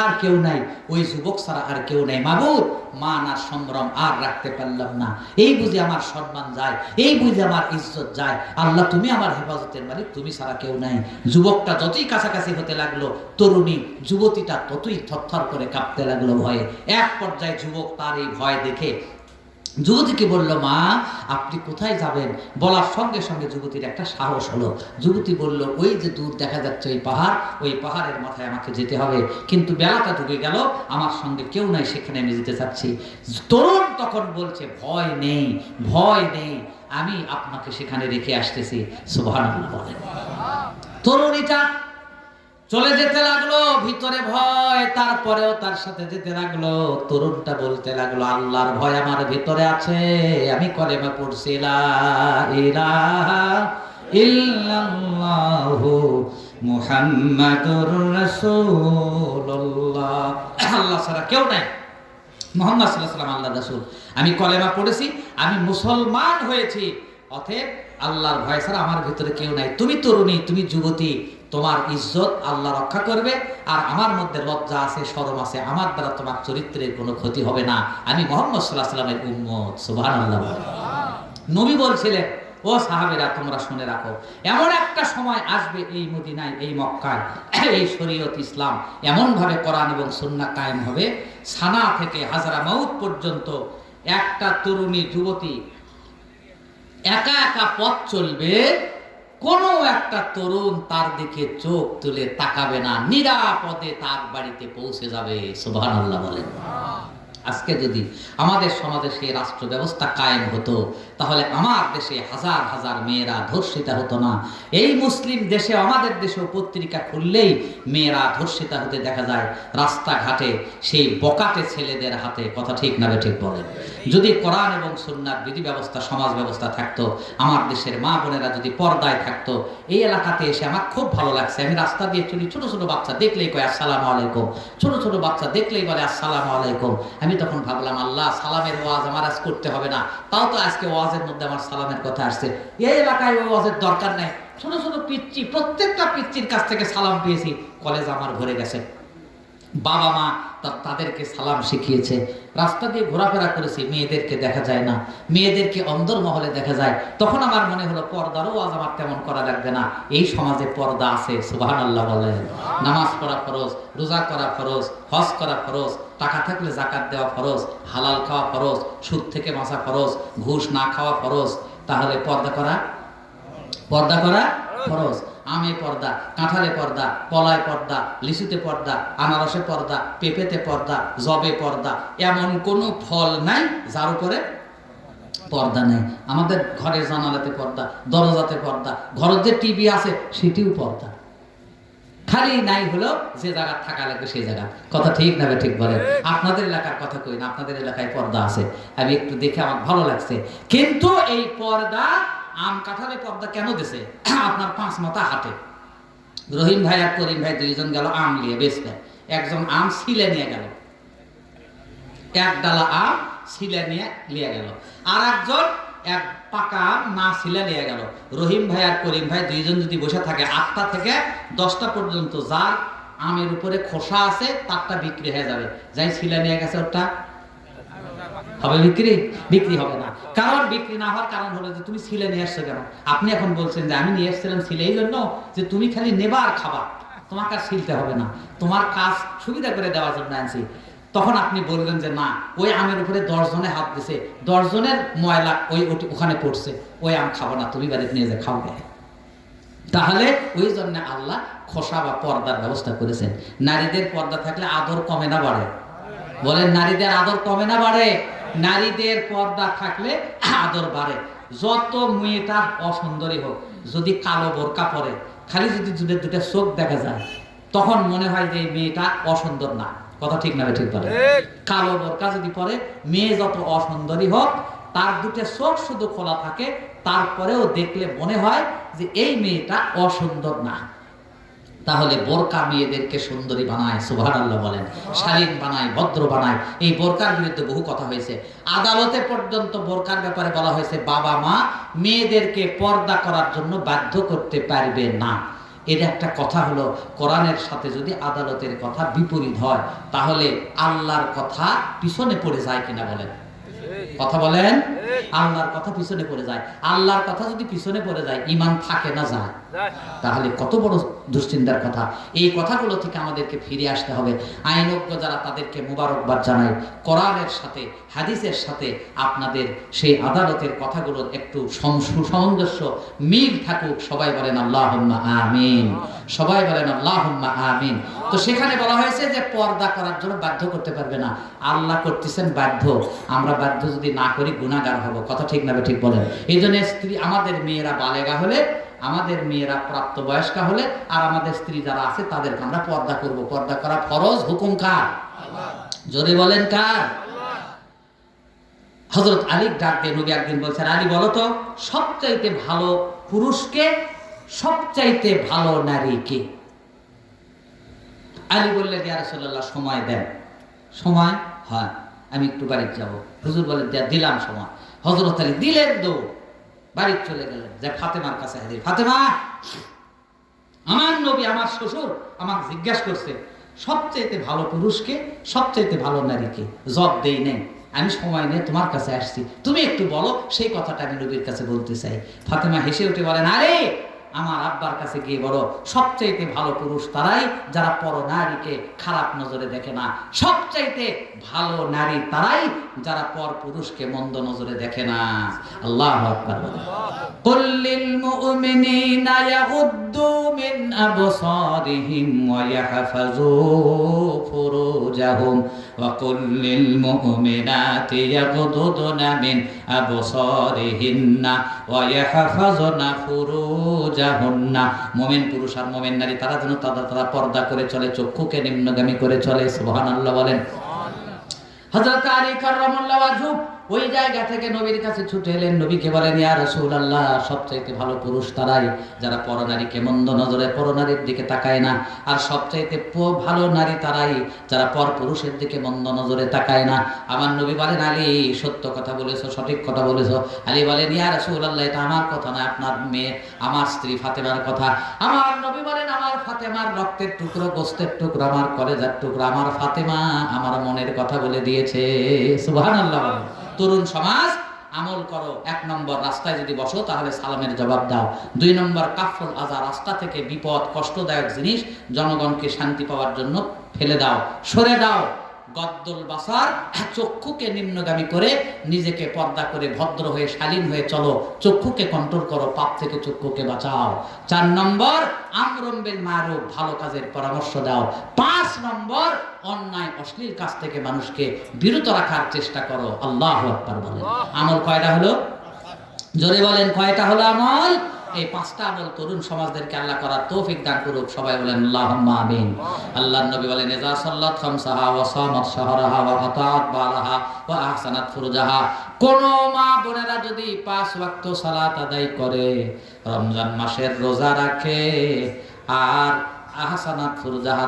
আর কেউ নাই, ওই যুবক ছাড়া আর কেউ নাই। মাবুদ, মান আর সম্ভ্রম আর রাখতে পারলাম না, এই বুঝে আমার সম্মান যায়, এই বুঝে আমার ইজ্জত যায়। আল্লাহ, তুমি আমার হেফাজতের মালিক, তুমি ছাড়া কেউ নাই। যুবকটা যতই কাছাকাছি হতে লাগলো, তরুণী যুবতীটা ততই থরথর করে কাঁপতে লাগলো ভয়ে। এক পর্যায়ে যুবক তার এই ভয় দেখে যুবতীকে বলল, মা আপনি কোথায় যাবেন? বলার সঙ্গে সঙ্গে যুবতীর একটা সাহস হলো। যুবতী বলল, ওই যে দূর দেখা যাচ্ছে ওই পাহাড়, ওই পাহাড়ের মাথায় আমাকে যেতে হবে, কিন্তু বেলাটা ডুবে গেল, আমার সঙ্গে কেউ নাই, সেখানে আমি যেতে চাচ্ছি। তরুণ তখন বলছে, ভয় নেই, ভয় নেই, আমি আপনাকে সেখানে রেখে আসতেছি। সুবহানাল্লাহ বলেন। তরুণীটা চলে যেতে লাগলো, ভিতরে ভয়, তারপরেও তার সাথে যেতে লাগলো। তরুণটা বলতে লাগলো, আল্লাহর ভয় আমার ভিতরে আছে, আমি কলেমা পড়ছি, লা ইলাহা ইল্লাল্লাহু মুহাম্মাদুর রাসূলুল্লাহ। আল্লাহ ছাড়া কেউ নাই, মুহাম্মদ সাল্লাল্লাহু আলাইহি ওয়াসাল্লাম আল্লাহর রাসূল। আমি কলেমা পড়েছি, আমি মুসলমান হয়েছি, অতএব আল্লাহর ভয় ছাড়া আমার ভিতরে কেউ নাই। তুমি তরুণী, তুমি যুবতী, তোমার ইজ্জত আল্লাহ রক্ষা করবে, আর আমার মধ্যে লজ্জা আছে, শরম আছে, আমার দ্বারা তোমার চরিত্রের কোনো ক্ষতি হবে না, আমি মুহাম্মদ সাল্লাল্লাহু আলাইহি ওয়াসাল্লামের উম্মত। সুবহানাল্লাহ। নবী বলছিলেন, ও সাহাবীরা তোমরা শুনে রাখো, এমন একটা সময় আসবে এই মদিনায়, এই মক্কায়, এই শরীয়ত ইসলাম এমন ভাবে কোরআন এবং সুন্নাহ কায়েম হবে, সানা থেকে হাজরা মাউত পর্যন্ত একটা তরুণী যুবতী একা একা পথ চলবে, কোনো একটা তরুণ তার দিকে চোখ তুলে তাকাবে না, নিরাপদে তার বাড়িতে পৌঁছে যাবে। সুবহানাল্লাহ বলেন। আজকে যদি আমাদের সমাজে সেই রাষ্ট্র ব্যবস্থা কায়েম হতো, তাহলে আমার দেশে হাজার হাজার মেয়েরা ধর্ষিতা হতো না। এই মুসলিম দেশে, আমাদের দেশেও পত্রিকা খুললেই মেয়েরা ধর্ষিতা হতে দেখা যায় রাস্তাঘাটে, সেই বকাটে ছেলেদের হাতে। কথা ঠিক না ঠিক বলেন? যদি কোরআন এবং সুন্নাহর বিধি ব্যবস্থা, সমাজ ব্যবস্থা থাকতো, আমার দেশের মা বোনেরা যদি পর্দায় থাকতো। এই এলাকাতে এসে আমার খুব ভালো লাগছে, আমি রাস্তা দিয়ে চলি, ছোট ছোট বাচ্চা দেখলেই কয় আসসালামু আলাইকুম, ছোট ছোট বাচ্চা দেখলেই বলে আসসালামু আলাইকুম। আমি তখন ভাবলাম, আল্লাহ, সালামের ওয়াজ আমার আজ করতে হবে না, তাও তো আজকে ওয়াজের মধ্যে আমার সালামের কথা আসছে। এই এলাকায় ওই ওয়াজের দরকার নাই, ছোট ছোট পিচ্চি, প্রত্যেকটা পিচ্চির কাছ থেকে সালাম পেয়েছি, কলেজ আমার ভরে গেছে। বাবা মা তাদেরকে সালাম শিখিয়েছে। রাস্তা দিয়ে ঘোরাফেরা করেছি, মেয়েদেরকে দেখা যায় না, মেয়েদেরকে অন্দরমহলে দেখা যায়। তখন আমার মনে হলো, পর্দারও আজ আমার তেমন করা লাগবে না, এই সমাজে পর্দা আছে। সুবহানাল্লাহ বলেন। নামাজ পড়া ফরজ, রোজা করা ফরজ, হজ করা ফরজ, টাকা থাকলে যাকাত দেওয়া ফরজ, হালাল খাওয়া ফরজ, সুদ থেকে বাঁচা ফরজ, ঘুষ না খাওয়া ফরজ। তাহলে পর্দা করা ফরজ। আমে পর্দা, কাঁঠালে পর্দা, কলায় পর্দা, লিচুতে পর্দা, আনারসে পর্দা, পেঁপেতে পর্দা, জবে পর্দা, এমন কোনো ফল নাই যার উপরে পর্দা নেই। আমাদের ঘরের জানালাতে পর্দা, দরজাতে পর্দা, ঘরের যে টিভি আছে সেটিও পর্দা। খালি নাই হলো যে জায়গা থাকা লাগবে সেই জায়গা। কথা ঠিক না ঠিক বলেন? আপনাদের এলাকার কথা কই না, আপনাদের এলাকায় পর্দা আছে, আমি একটু দেখে আমার ভালো লাগছে। কিন্তু এই পর্দা, আম কাঁঠালে পর্দা কেন দিছে? আপনার 5 মাথা হাটে রহিম ভাই আর করিম ভাই দুইজন গেল আম নিয়ে বেচতে। একজন আম ছিলে নিয়ে গেল, এক ডালা আম ছিলে নিয়ে গেল, আর একজন এক পাকা আম না ছিলে নিয়ে গেল। রহিম ভাই আর করিম ভাই দুইজন যদি বসে থাকে 8টা থেকে 10টা পর্যন্ত, যার আমের উপরে খোসা আছে তারটা বিক্রি হয়ে যাবে, যাই ছিলে নিয়ে গেছে ওটা হবে বিক্রি হবে না। কারণ বিক্রি না হওয়ার কারণ হলো যে তুমি ছিলে নিয়ে আসছো কেন? আপনি এখন বলছেন যে আমি নিয়ে এসেছিলাম ছিলে এই জন্য যে তুমি খালি নেবা আর খাবা, তোমার কাজ ছিলতে হবে না, তোমার কাজ সুবিধা করে দেওয়ার জন্য আনছি। তখন আপনি বলবেন যে না, ওই আমের উপরে 10 জনে হাত দিছে, 10 জনের ময়লা ওখানে পড়ছে, ওই আম খাবো না, তুমি বাড়িতে নিয়ে যে খাওগে। তাহলে ওই জন্য আল্লাহ খোসা বা পর্দার ব্যবস্থা করেছেন। নারীদের পর্দা থাকলে আদর কমে না বাড়ে? বলেন, নারীদের আদর কমে না বাড়ে? নারীদের পর্দা থাকলে আদর বাড়ে। যত মেয়েটা অসুন্দরী হোক, যদি কালো বোরকা পরে, খালি যদি দুটো চোখ দেখা যায়, তখন মনে হয় যে এই মেয়েটা অসুন্দর না। কথা ঠিক না ঠিক বলে? কালো বোরকা যদি পরে, মেয়ে যত অসুন্দরী হোক, তার দুটো চোখ শুধু খোলা থাকে, তারপরেও দেখলে মনে হয় যে এই মেয়েটা অসুন্দর না। তাহলে বোরকা মেয়েদেরকে সুন্দরী বানায়, সুবহানাল্লাহ বলেন, শালীন বানায়, ভদ্র বানায়। এই বোরকার বিরুদ্ধে বহু কথা হয়েছে, আদালতে পর্যন্ত বোরকার ব্যাপারে বলা হয়েছে বাবা মা মেয়েদেরকে পর্দা করার জন্য বাধ্য করতে পারবে না। এর একটা কথা হলো, কোরআনের সাথে যদি আদালতের কথা বিপরীত হয়, তাহলে আল্লাহর কথা পিছনে পড়ে যায় কিনা বলেন? কথা বলেন, আল্লাহর কথা পিছনে পড়ে যায়। আল্লাহর কথা যদি পিছনে পড়ে যায়, ঈমান থাকে না যায়? তাহলে কত বড় দুশ্চিন্তার কথা। এই কথাগুলো থেকে আমাদেরকে ফিরে আসতে হবে। আইনজ্ঞ যারা তাদেরকে মুবারকবাদ জানায়। কোরআনের সাথে হাদিসের সাথে আপনাদের সেই আদালতের কথাগুলোর একটু সামঞ্জস্য মিল থাকুক। সবাই বলেন আল্লাহুম্মা আমিন, সবাই বলেন আল্লাহুম্মা আমিন। তো সেখানে বলা হয়েছে যে পর্দা করার জন্য বাধ্য করতে পারবে না, আল্লাহ করতেছেন বাধ্য। আমরা বাধ্য যদি না করি গুনাহগার হব। কথা ঠিক না ঠিক বলেন? এই জন্য স্ত্রী, আমাদের মেয়েরা বালেগা হলে, আমাদের মেয়েরা প্রাপ্তবয়স্কা হলে, আর আমাদের স্ত্রী যারা আছে তাদেরকে আমরা পর্দা করব। পর্দা করা ফরজ, হুকুম কার? জোরে বলেন কার? হযরত আলী ডাক দিয়ে নবী একদিন বলছেন, আলী বলো তো সবচাইতে ভালো পুরুষকে, সবচাইতে ভালো নারী কে? আলী বললেন, ইয়া রাসূলুল্লাহ সময় দেন। সময়? হ্যাঁ, আমি একটু বাড়িতে যাব। হুজুর বলেন, দিলাম সময়। হযরত আলী দিলেন দৌড়, বাড়ি চলে গেলেন। যে ফাতেমার কাছে হাজির, ফাতেমা, আমার নবী, আমার শ্বশুর আমাকে জিজ্ঞাসা করছে সবচাইতে ভালো পুরুষকে, সবচাইতে ভালো নারীকে। জবাব দেই নেই, আমি সময় নিয়ে তোমার কাছে আসছি, তুমি একটু বলো, সেই কথাটা আমি নবীর কাছে বলতে চাই। ফাতেমা হেসে উঠে বলেন, আরে আমার আব্বার কাছে গিয়ে বলো সবচাইতে ভালো পুরুষ তারাই যারা পর নারীকে খারাপ নজরে দেখে না। সবচাইতে ভালো নারী তারাই যারা পর পুরুষকে মন্দ নজরে দেখে না। আল্লাহু আকবার। কুল লিল মুমিনিনা ইয়াগুদ্দু মিন আবসারিহিম ওয়া ইয়াহফাযু ফুরুজাহুম ওয়া কুল লিল মুমিনাতি ইয়াগুদ্দুনা মিন আবসারিহিন্না ওয়া ইয়াহফাযুনা ফুরুজাহুন্না। মুমিন পুরুষ আর মুমিন নারী তারা যেন তারা পর্দা করে চলে, চক্ষুকে নিম্নগামী করে চলে। সুবহানাল্লাহ বলেন। হযরত আলী কাররামাল্লাহু ওয়াজহু ওই জায়গা থেকে নবীর কাছে ছুটে এলেন। নবীকে বলেন, ইয়া রাসূলুল্লাহ সবচাইতে ভালো পুরুষ তারাই যারা পরনারীকে মন্দ নজরে, পরনারীর দিকে তাকায় না। আর সবচাইতে ভালো নারী তারাই যারা পর পুরুষের দিকে মন্দ নজরে তাকায় না। আমার নবী বলেন, আলী সত্য কথা বলেছো, সঠিক কথা বলেছো। আলী বলেন, ইয়া রাসূলুল্লাহ এটা আমার কথা না, আপনার মেয়ে, আমার স্ত্রী ফাতেমার কথা। আমার নবী বলেন, আমার ফাতেমার রক্তের টুকরো, গোশতের টুকরো, আমার কলেজার টুকরো, আমার ফাতেমা আমার মনের কথা বলে দিয়েছে। সুবহানাল্লাহ। তরুণ সমাজ আমল করো। 1 নম্বর, রাস্তায় যদি বসো তাহলে সালামের জবাব দাও। 2 নম্বর, কাফল আযা, রাস্তা থেকে বিপদ, কষ্টদায়ক জিনিস জনগণকে শান্তি পাওয়ার জন্য ফেলে দাও, সরে দাও। গদ্দুল বাসার, চক্ষুকে নিম্নগামী করে নিজেকে পর্দা করে ভদ্র হয়ে শালীন হয়ে চলো। চক্ষুকে কন্ট্রোল করো, পাপ থেকে চক্ষুকে বাঁচাও। 4 নম্বর, আমরুন বিল মারুফ, ভালো কাজের পরামর্শ দাও। 5 নম্বর, অন্যায় অশ্লীল কাজ থেকে মানুষকে বিরত রাখার চেষ্টা করো। আল্লাহু আকবার বলেন। আমল কয়টা হলো? জোরে বলেন, কয়টা হলো আমল? এই 5টা আমল তরুণ সমাজদেরকে আল্লাহ করার তৌফিক দান করুক। সবাই বলেন আল্লাহুম্মা আমিন। আল্লাহর নবী বলেন, ইযা সাল্লাত খামসাহা ওয়া সামাত শাহরাহা ওয়া আতাআত বালাহা ওয়া আহসানাত ফুরুজাহা। কোন মা বোনেরা যদি 5 ওয়াক্ত সালাত আদায় করে, রমজান মাসের রোজা রাখে, আর আহসানাত ফুরুজাহা,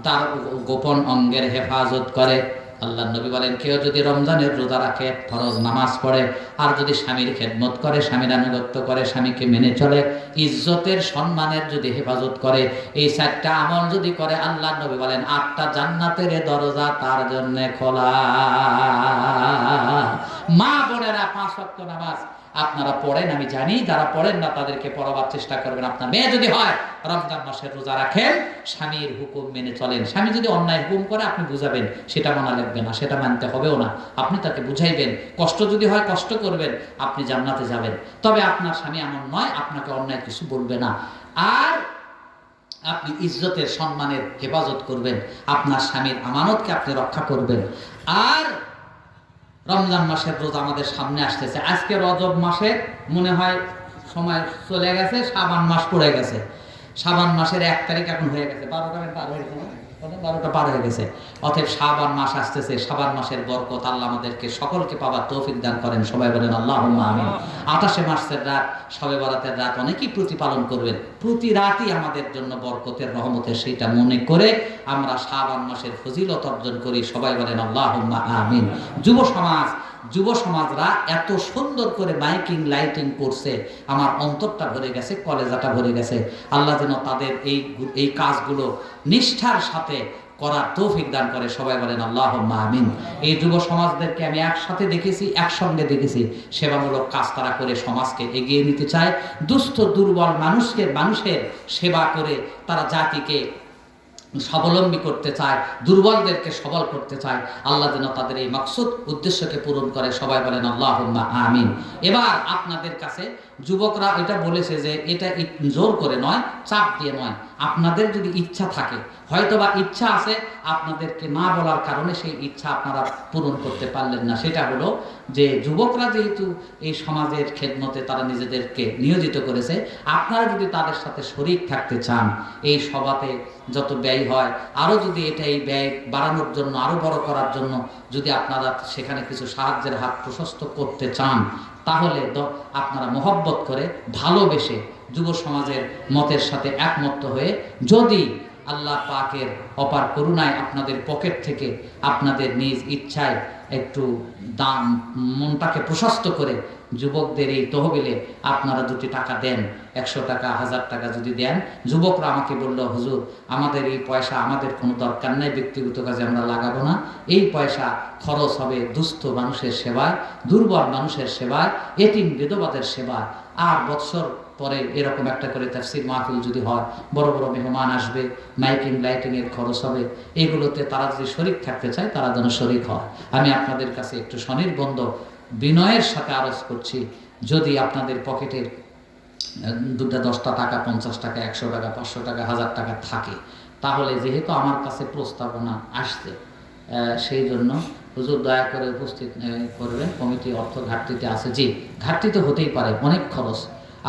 তার গোপন অঙ্গের হেফাজত করে। আল্লাহর নবী বলেন, কেউ যদি রমজানের রোজা রাখে, ফরজ নামাজ পড়ে, আর যদি স্বামীর খেদমত করে, স্বামীর আনুগত্য করে, স্বামীকে মেনে চলে, ইজ্জতের সম্মানের যদি হেফাজত করে, এই 4টা আমল যদি করে, আল্লাহর নবী বলেন 8টা জান্নাতের দরজা তার জন্য খোলা। মা বোনেরা 5 ওয়াক্ত নামাজ আপনারা পড়েন, আমি জানি, যারা পড়েন না তাদেরকে পড়াবার চেষ্টা করবেন। আপনার মেয়ে যদি হয় রমজান মাসের রোজা রাখেন, স্বামীর হুকুম মেনে চলেন। স্বামী যদি অন্যায় হুকুম করে আপনি বুঝাবেন, সেটা মানা লাগবে না, সেটা মানতে হবেও না। আপনি তাকে বুঝাইবেন, কষ্ট যদি হয় কষ্ট করবেন, আপনি জান্নাতে যাবেন। তবে আপনার স্বামী এমন নয়, আপনাকে অন্যায় কিছু বলবে না। আর আপনি ইজ্জতের সম্মানের হেফাজত করবেন, আপনার স্বামীর আমানতকে আপনি রক্ষা করবেন। আর রমজান মাসের রোজা আমাদের সামনে আসতেছে। আজকে রজব মাসে মনে হয় সময় চলে গেছে, শাবান মাস পড়ে গেছে। শাবান মাসের 1 তারিখ এখন হয়ে গেছে, 12টা পার হয়ে গেছে, 12টা পার হয়ে গেছে। অতএব শাবান মাস আসতেছে। শাবান মাসের বরকত আল্লাহ আমাদেরকে সকলকে পাওয়ার তৌফিক দান করেন। সবাই বলেন আল্লাহুম্মা আমিন। 28 মাসের রাত, শবে বরাতের রাত অনেকেই প্রতিপালন করবেন। প্রতি রাতই আমাদের জন্য বরকতের, রহমতের, সেইটা মনে করে আমরা শাবান মাসের ফজিলত অর্জন করি। সবাই বলেন আল্লাহুম্মা আমিন। যুব সমাজরা এত সুন্দর করে মাইকিং লাইটিং করছে, আমার অন্তরটা ভরে গেছে, কলেজাটা ভরে গেছে। আল্লাহ যেন তাদের এই কাজগুলো নিষ্ঠার সাথে করার তৌফিক দান করে। সবাই বলেন আল্লাহুম্মা আমিন। এই যুব সমাজদেরকে আমি একসাথে দেখেছি, একসঙ্গে দেখেছি, সেবামূলক কাজ তারা করে সমাজকে এগিয়ে নিতে চায়। দুস্থ দুর্বল মানুষের সেবা করে তারা জাতিকে স্বাবলম্বী করতে চায়, দুর্বলদেরকে সবল করতে চায়। আল্লাহ যেন তাদের এই মাকসুদ উদ্দেশ্যকে পূরণ করে। সবাই বলেন আল্লাহুম্মা আমিন। এবার আপনাদের কাছে যুবকরা এটা বলেছে যে এটা জোর করে নয়, চাপ দিয়ে নয়, আপনাদের যদি ইচ্ছা থাকে, হয়তোবা ইচ্ছা আছে, আপনাদেরকে না বলার কারণে সেই ইচ্ছা আপনারা পূরণ করতে পারলেন না। সেটা হলো যে যুবকরা যেহেতু এই সমাজের খেদমতে তারা নিজেদেরকে নিয়োজিত করেছে, আপনারা যদি তাদের সাথে শরীক থাকতে চান, এই সভাতে যত ব্যয় হয়, আরও যদি এটা এই ব্যয় বাড়ানোর জন্য, আরও বড় করার জন্য যদি আপনারা সেখানে কিছু সাহায্যের হাত প্রশস্ত করতে চান, তাহলে আপনারা মহব্বত করে ভালোবেসে যুব সমাজের মতের সাথে একমত হয়ে যদি আল্লাহ পাকের অপার করুণায় আপনাদের পকেট থেকে আপনাদের নিজ ইচ্ছায় একটু দাম মনটাকে প্রশস্ত করে যুবকদের এই তহবিলে আপনারা 2টি টাকা দেন, 100 টাকা 1000 টাকা যদি দেন। যুবকরা আমাকে বলল, হুজুর আমাদের এই পয়সা আমাদের কোনো দরকার নেই, ব্যক্তিগত কাজে আমরা লাগাবো না, এই পয়সা খরচ হবে দুস্থ মানুষের সেবায়, দুর্বল মানুষের সেবায়, এতিম বিধবাদের সেবায়। আর বৎসর পরে এরকম একটা করে তাফসীর মাহফিল যদি হয়, বড় বড় মেহমান আসবে, মাইকিং লাইটিংয়ের খরচ হবে, এগুলোতে তারা যদি শরীক থাকতে চায় তারা যেন শরীক হয়। আমি আপনাদের কাছে একটু স্বনির্বন্ধ বিনয়ের সাথে আরজ করছি, যদি আপনাদের পকেটে 10টা টাকা, 50 টাকা, 100 টাকা, 500 টাকা, 1000 টাকা থাকে, তাহলে যেহেতু আমার কাছে প্রস্তাবনা আসছে, সেই জন্য হুজুর দয়া করে উপস্থিত করবেন। কমিটি অর্থ ঘাটতিতে আছে, জি ঘাটতি তো হতেই পারে, অনেক খরচ।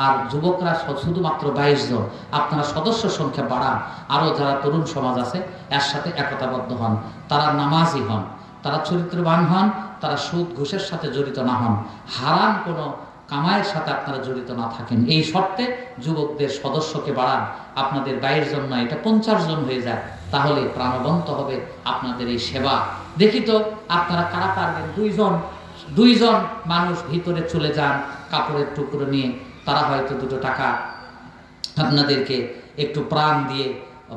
আর যুবকরা শুধুমাত্র 22 জন, আপনারা সদস্য সংখ্যা বাড়ান, আরও যারা তরুণ সমাজ আছে এর সাথে একতাবদ্ধ হন, তারা নামাজি হন, তারা চরিত্রবান হন, তারা সুদ ঘুষের সাথে জড়িত না হন, হারাম কোনো কামাইয়ের সাথে আপনারা জড়িত না থাকেন। এই শর্তে যুবকদের সদস্যকে বাড়ান, আপনাদের 22 জন নয়, এটা 50 জন হয়ে যায়, তাহলে প্রাণবন্ত হবে আপনাদের এই সেবা। দেখি তো আপনারা কারা পারবেন। 2 জন মানুষ ভিতরে চলে যান কাপড়ের টুকরো নিয়ে, তারা হয়তো 2 টাকা আপনাদেরকে একটু প্রাণ দিয়ে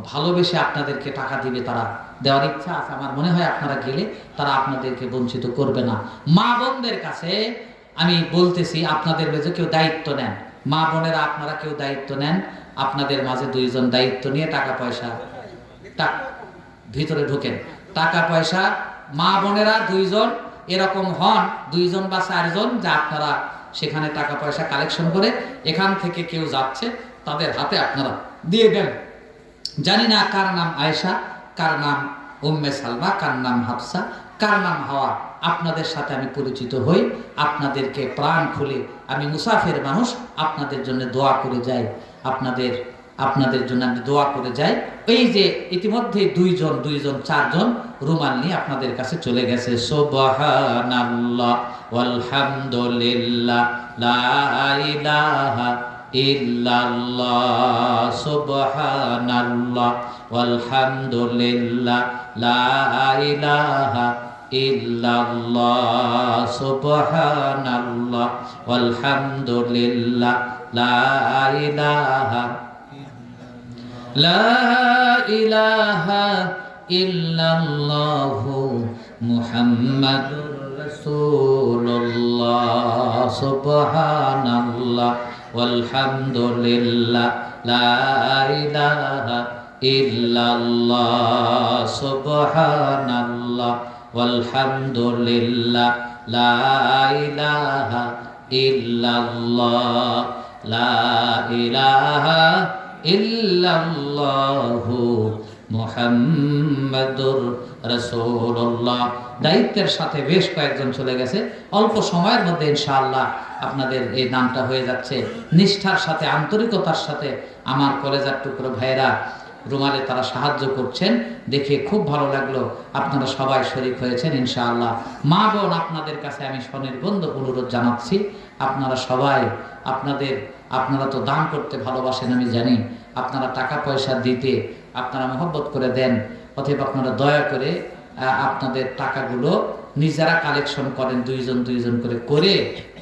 ভালোবেসে আপনাদেরকে টাকা দিবে, তারা দেওয়ার ইচ্ছা আছে। আমার মনে হয় আপনারা গেলে তারা আপনাদেরকে বঞ্চিত করবে না। মা বোনদের কাছে আমি বলতেছি, আপনাদের মাঝে কেউ দায়িত্ব নেন, মা বোনেরা আপনারা কেউ দায়িত্ব নেন, আপনাদের মাঝে 2 জন দায়িত্ব নিয়ে টাকা পয়সা ভিতরে ঢোকেন, টাকা পয়সা মা বোনেরা 2 জন এরকম হন, 2 জন বা 4 জন, যা আপনারা সেখানে টাকা পয়সা কালেকশন করে এখান থেকে কেউ যাচ্ছে তাদের হাতে আপনারা দিয়ে দেন। জানি না কার নাম আয়েশা, কার নাম উম্মে সালমা, কার নাম হাফসা, কার নাম হাওয়া। আপনাদের সাথে আমি পরিচিত হই, আপনাদেরকে প্রাণ খুলে, আমি মুসাফির মানুষ, আপনাদের জন্য দোয়া করে যাই, আপনাদের জন্য আমি দোয়া করে যাই। এই যে ইতিমধ্যে 2 জন 4 জন রুমাল নিয়ে আপনাদের কাছে চলে গেছে। সুবহানাল্লাহ ওয়ালহামদুলিল্লাহ লা ইলাহা ইল্লাল্লাহ, সুবহানাল্লাহ ওয়ালহামদুলিল্লাহ লা ইলাহা ইল্লাল্লাহ, সুবহানাল্লাহ ওয়ালহামদুলিল্লাহ লা ইলাহা ইল্লাল্লাহু মুহাম্মাদুর রাসূলুল্লাহ, সুবহানাল্লাহ ওয়ালহামদুলিল্লাহ লা ইলাহা ইল্লাল্লাহ, সুবহানাল্লাহ ওয়ালহামদুলিল্লাহ লা ইলাহা ইল্লাল্লাহ, লা ইলাহা ইল্লাল্লাহু মুহাম্মাদুর রাসূলুল্লাহ। দায়িত্বের সাথে বেশ কয়েকজন চলে গেছে, অল্প সময়ের মধ্যে ইনশাআল্লাহ আপনাদের এই নামটা হয়ে যাচ্ছে। নিষ্ঠার সাথে, আন্তরিকতার সাথে আমার কলেজার টুকরো ভাইরা রুমালে তারা সাহায্য করছেন, দেখে খুব ভালো লাগলো। আপনারা সবাই শরীক হয়েছেন ইনশাআল্লাহ। মা বোন, আপনাদের কাছে আমি স্বনির্বন্ধ অনুরোধ জানাচ্ছি, আপনারা সবাই আপনারা তো দান করতে ভালোবাসেন আমি জানি, আপনারা টাকা পয়সা দিতে আপনারা মহব্বত করে দেন, অতএব আপনারা দয়া করে আপনাদের টাকাগুলো নিজেরা কালেকশন করেন, 2 জন করে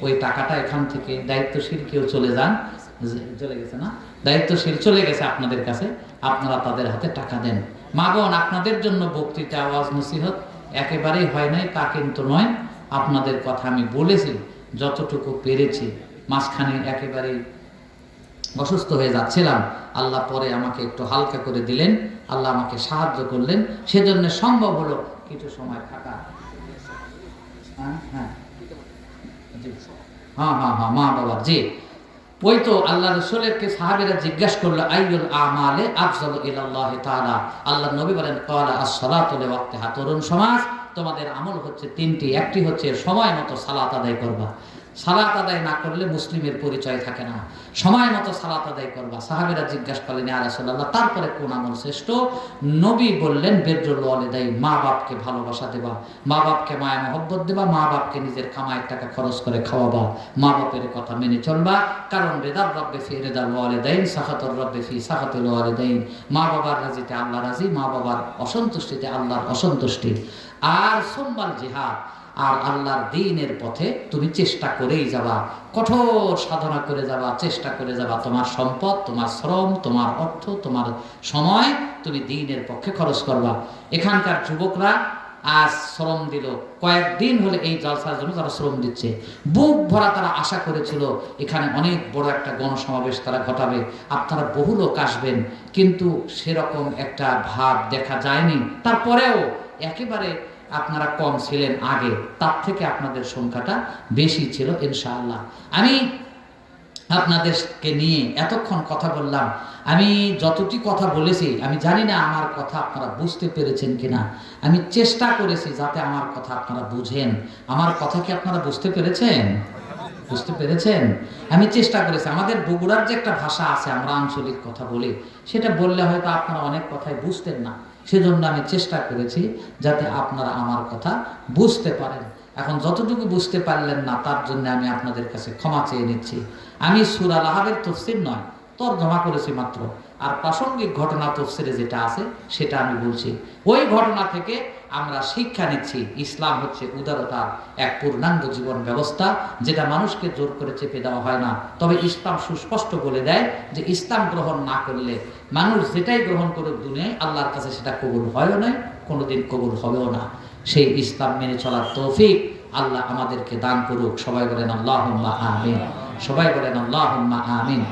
ওই টাকাটা এখান থেকে দায়িত্বশীল কেউ চলে গেছে না, দায়িত্বশীল চলে গেছে আপনাদের কাছে, আপনারা তাদের হাতে টাকা দেন। মা বোন, আপনাদের জন্য বক্তৃতা, আওয়াজ, নসিহত একেবারেই হয় নাই তা কিন্তু নয়। আপনাদের কথা আমি বলেছি যতটুকু পেরেছি। মাঝখানে একেবারেই অসুস্থ হয়ে যাচ্ছিলাম, আল্লাহ পরে আমাকে একটু হালকা করে দিলেন, আল্লাহ আমাকে সাহায্য করলেন, সেজন্য সম্ভব হলো কিছু সময় থাকা। হ্যাঁ হ্যাঁ হ্যাঁ হ্যাঁ হ্যাঁ মা বাবা জি। ওই তো আল্লাহ রসুলকে সাহাবীরা জিজ্ঞাসা করলো, আইয়ুল আমালে আফজালু ইলাল্লাহি তাআলা। আল্লাহ নবী বলেন, ক্বালা আস-সালাতু লিওয়াক্তিহা। তরুণ সমাজ, তোমাদের আমল হচ্ছে তিনটি। একটি হচ্ছে সময় মতো সালাত আদায় করবা। সালাত আদায় না করলে মুসলিমের পরিচয় থাকে না। সময় মতো সালাত আদায় করবা। সাহাবীরা জিজ্ঞাসা করলেন, ইয়া রাসূলুল্লাহ, তারপরে কোন আমল শ্রেষ্ঠ? নবী বললেন, বিররুল ওয়ালিদাইন, মা বাপকে ভালোবাসা দেবা, মা বাপকে মায়া মহব্বত দেবা, মা বাপকে নিজের কামাইয়ের টাকা খরচ করে খাওয়াবা, মা বাপের কথা মেনে চলবা। কারণ রিদার রব্বি ফি রিদাল ওয়ালিদাইন, সাখাতুর রব্বি ফি সাখাতিল ওয়ালিদাইন। মা বাবার রাজিতে আল্লাহ রাজি, মা বাবার অসন্তুষ্টিতে আল্লাহর অসন্তুষ্টি। আর সুম্মাল জিহাদ, আর আল্লাহর দ্বীনের পথে তুমি চেষ্টা করেই যাবা, কঠোর সাধনা করে যাবা, চেষ্টা করে যাবা। তোমার সম্পদ, তোমার শ্রম, তোমার অর্থ, তোমার সময় তুমি দ্বীনের পক্ষে খরচ করবা। এখানকার যুবকরা আজ শ্রম দিল, কয়েকদিন হলে এই জলসার জন্য তারা শ্রম দিচ্ছে। বুক ভরা তারা আশা করেছিল এখানে অনেক বড় একটা গণসমাবেশ তারা ঘটাবে, আপনারা বহু লোক আসবেন, কিন্তু সেরকম একটা ভাব দেখা যায়নি। তারপরেও একেবারে আপনারা কম ছিলেন আগে, তার থেকে আপনাদের সংখ্যাটা বেশি ছিল ইনশাআল্লাহ। আমি আপনাদেরকে নিয়ে এতক্ষণ কথা বললাম। আমি যতটি কথা বলেছি, আমি জানি না আমার কথা আপনারা বুঝতে পেরেছেন কিনা। আমি চেষ্টা করেছি যাতে আমার কথা আপনারা বুঝেন। আমার কথা কি আপনারা বুঝতে পেরেছেন? বুঝতে পেরেছেন? আমি চেষ্টা করেছি। আমাদের বগুড়ার যে একটা ভাষা আছে, আমরা আঞ্চলিক কথা বলি, সেটা বললে হয়তো আপনারা অনেক কথাই বুঝতেন না। সেজন্য আমি চেষ্টা করেছি যাতে আপনারা আমার কথা বুঝতে পারেন। এখন যতটুকু বুঝতে পারলেন না, তার জন্য আমি আপনাদের কাছে ক্ষমা চেয়ে নিচ্ছি। আমি সূরা লাহাবের তাফসীর নয়, তরজমা করেছি মাত্র। আর প্রাসঙ্গিক ঘটনা তাফসীরে যেটা আছে সেটা আমি বলছি। ওই ঘটনা থেকে আমরা শিক্ষা নিচ্ছি, ইসলাম হচ্ছে উদারতার এক পূর্ণাঙ্গ জীবন ব্যবস্থা, যেটা মানুষকে জোর করে চেপে দেওয়া হয় না। তবে ইসলাম সুস্পষ্ট বলে দেয় যে ইসলাম গ্রহণ না করলে মানুষ যেটাই গ্রহণ করুক দুনিয়ায়, আল্লাহর কাছে সেটা কবুল হয়ও না, কোনোদিন কবুল হবেও না। সেই ইসলাম মেনে চলার তৌফিক আল্লাহ আমাদেরকে দান করুক। সবাই বলেন আল্লাহুম্মা আমিন। সবাই বলেন আল্লাহুম্মা আমিন।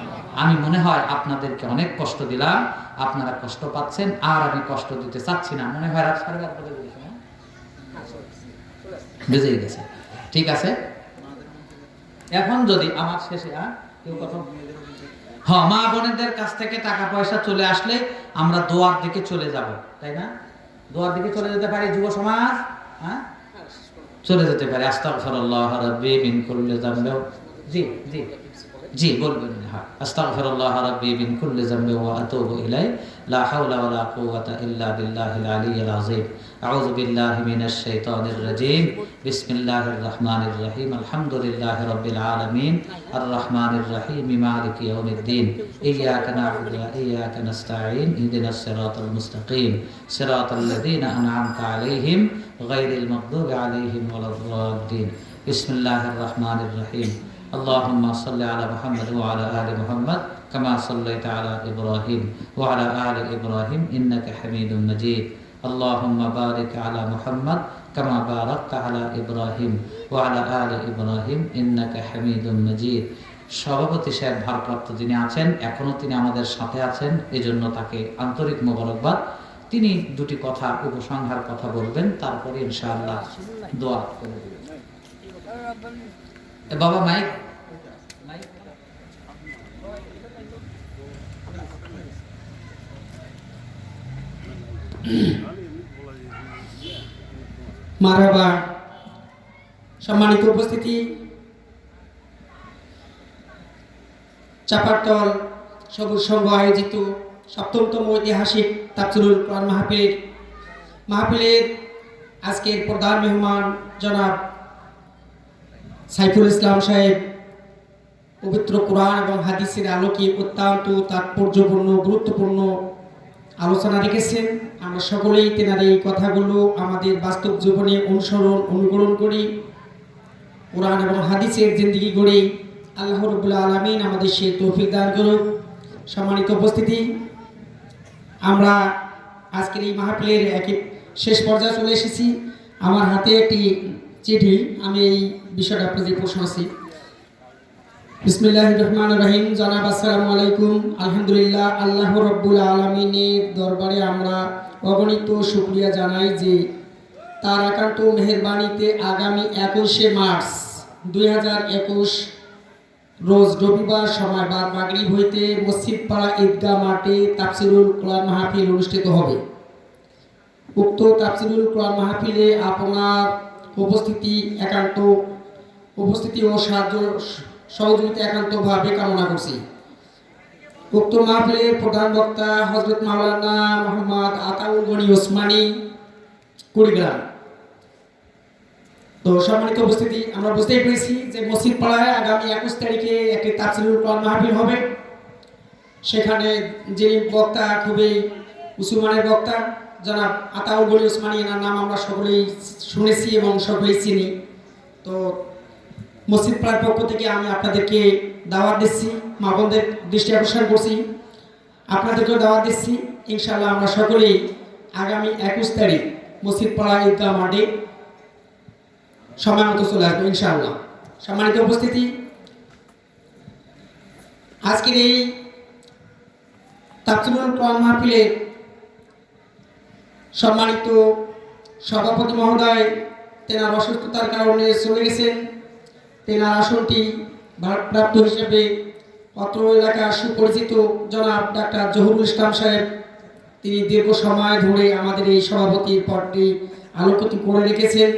আমি মনে হয় আপনাদেরকে অনেক কষ্ট দিলাম, আপনারা কষ্ট পাচ্ছেন, আর আমি কষ্ট দিতে চাচ্ছি না। মনে হয় রাত 8:30 বাজে বেজে গেছে। ঠিক আছে, এখন যদি আমার শেষে কেউ কথা, হ্যাঁ, মা বোনেদের কাছ থেকে টাকা পয়সা চলে আসলে আমরা দোয়ার দিকে চলে যাব, তাই না? দোয়ার দিকে চলে যেতে পারি যুব সমাজ, হ্যাঁ চলে যেতে পারি। আস্তাগফিরুল্লাহ রাব্বি মিন কুল্লি যামবি, জি জি জি বলবেন, হ্যাঁ, আস্তাগফিরুল্লাহ রাব্বি মিন কুল্লি যামবি ওয়া আতুবু ইলাইহি, লা হাওলা ওয়ালা কুওয়াতা ইল্লা বিল্লাহিল আলিয়্যিল আযীম। আউযু বিল্লাহি মিনাশ শাইতানির রাজীম। বিসমিল্লাহির রাহমানির রাহিম। আলহামদুলিল্লাহি রাব্বিল আলামিন, আর রাহমানির রাহিম, মালিকি ইয়াউমিদ্দিন। ইয়্যাকা না'বুদু ওয়া ইয়্যাকা নাস্তাঈন। ইহদিনাস সিরাতাল মুস্তাকিম, সিরাতাল লাযীনা আন'আমতা আলাইহিম গায়রিল মাগদুবি আলাইহিম ওয়ালাদ-দাল্লিন। বিসমিল্লাহির রাহমানির রাহিম। اللهم صل على محمد وعلى آل محمد كما صليت على إبراهيم وعلى آل إبراهيم إنك حميد مجيد. اللهم بارك على محمد كما باركت على إبراهيم وعلى آل إبراهيم إنك حميد مجيد. সভাপতি সাহেব ভারপ্রাপ্ত যিনি আছেন, এখনো তিনি আমাদের সাথে আছেন, এজন্য তাকে আন্তরিক মোবারকবাদ। তিনি দুটি কথা উপসংহার কথা বলবেন, তারপরে ইনশাআল্লাহ দোয়া করে দেবেন। বাবা মাইক, মারহাবা। সম্মানিত উপস্থিতি, চাপারতল সবুজ সংঘ আয়োজিত ৭ম ঐতিহাসিক তাফসীরুল কোরআন মাহফিলের আজকের প্রধান মেহমান জনাব সাইফুল ইসলাম সাহেব পবিত্র কোরআন এবং হাদিসের আলোকে অত্যন্ত তাৎপর্যপূর্ণ গুরুত্বপূর্ণ আলোচনা রেখেছেন। আমরা সকলেই তেনার এই কথাগুলো আমাদের বাস্তব জীবনে অনুকরণ করি, কোরআন এবং হাদিসের জিন্দেগি গড়ে আল্লাহ রাব্বুল আলামিন আমাদের সেই তৌফিক দান করুক। সম্মানিত উপস্থিতি, আমরা আজকের এই মাহফিলের শেষ পর্যায়ে চলে এসেছি। আমার হাতে একটি চিঠি, আমি এই বিষয়টা আপনাদের শোনাচ্ছি। বিসমিল্লাহির রহমানির রহিম। জনাব আসসালামু আলাইকুম। আলহামদুলিল্লাহ, আল্লাহ রব্বুল আলামিনের দরবারে আমরা অগণিত শুকরিয়া জানাই যে তার একান্ত মেহেরবানিতে আগামী 21শে মার্চ 2021 রোজ রবিবার সময় মাগরিব হইতে মসজিদ পাড়া ঈদগাহ মাঠে তাফসিরুল কোরআন মাহফিল অনুষ্ঠিত হবে। উক্ত তাফসিরুল কোরআন মাহফিলে আপনার উপস্থিতি ও সহযোগিতা একান্তভাবে কামনা করছি। উক্ত মাহফিলের প্রধান বক্তা হযরত মাওলানা মোহাম্মদ আতাউল গনি ওসমানী, কুড়িগ্রাম। তো সম্মানিত উপস্থিতি, আমরা বুঝতেই পেরেছি যে মসজিদ পাড়ায় আগামী 21 তারিখে একটি তাফসিরুল কোরআন মাহফিল হবে। সেখানে যিনি বক্তা খুবই উসমানের বক্তা জনাব আতাউল গনি ওসমানী, এনার নাম আমরা সকলেই শুনেছি এবং সকলেই চিনি। তো মসজিদ পাড়ার পক্ষ থেকে আমি আপনাদেরকে দাওয়াত দিচ্ছি, মা বোনদের দৃষ্টি আকর্ষণ করছি, আপনাদেরকেও দাওয়াত দিচ্ছি। ইনশাআল্লাহ আমরা সকলেই আগামী 21 তারিখ মসজিদ পাড়া ঈদগাহ মাঠে সময় মতো চলে আসবো ইনশাআল্লাহ। সম্মানিত উপস্থিতি, আজকের এই তাফসিরুল কোরআন মাহফিলের সম্মানিত সভাপতি মহোদয় তেনার অসুস্থতার কারণে চলে গেছেন। তেনার আসনটি ভারপ্রাপ্ত হিসেবে অত্র এলাকার সুপরিচিত জনাব ডাক্তার জহুরুল ইসলাম সাহেব, তিনি দীর্ঘ সময় ধরে আমাদের এই সভাপতির পদটি আলোকিত করে রেখেছেন।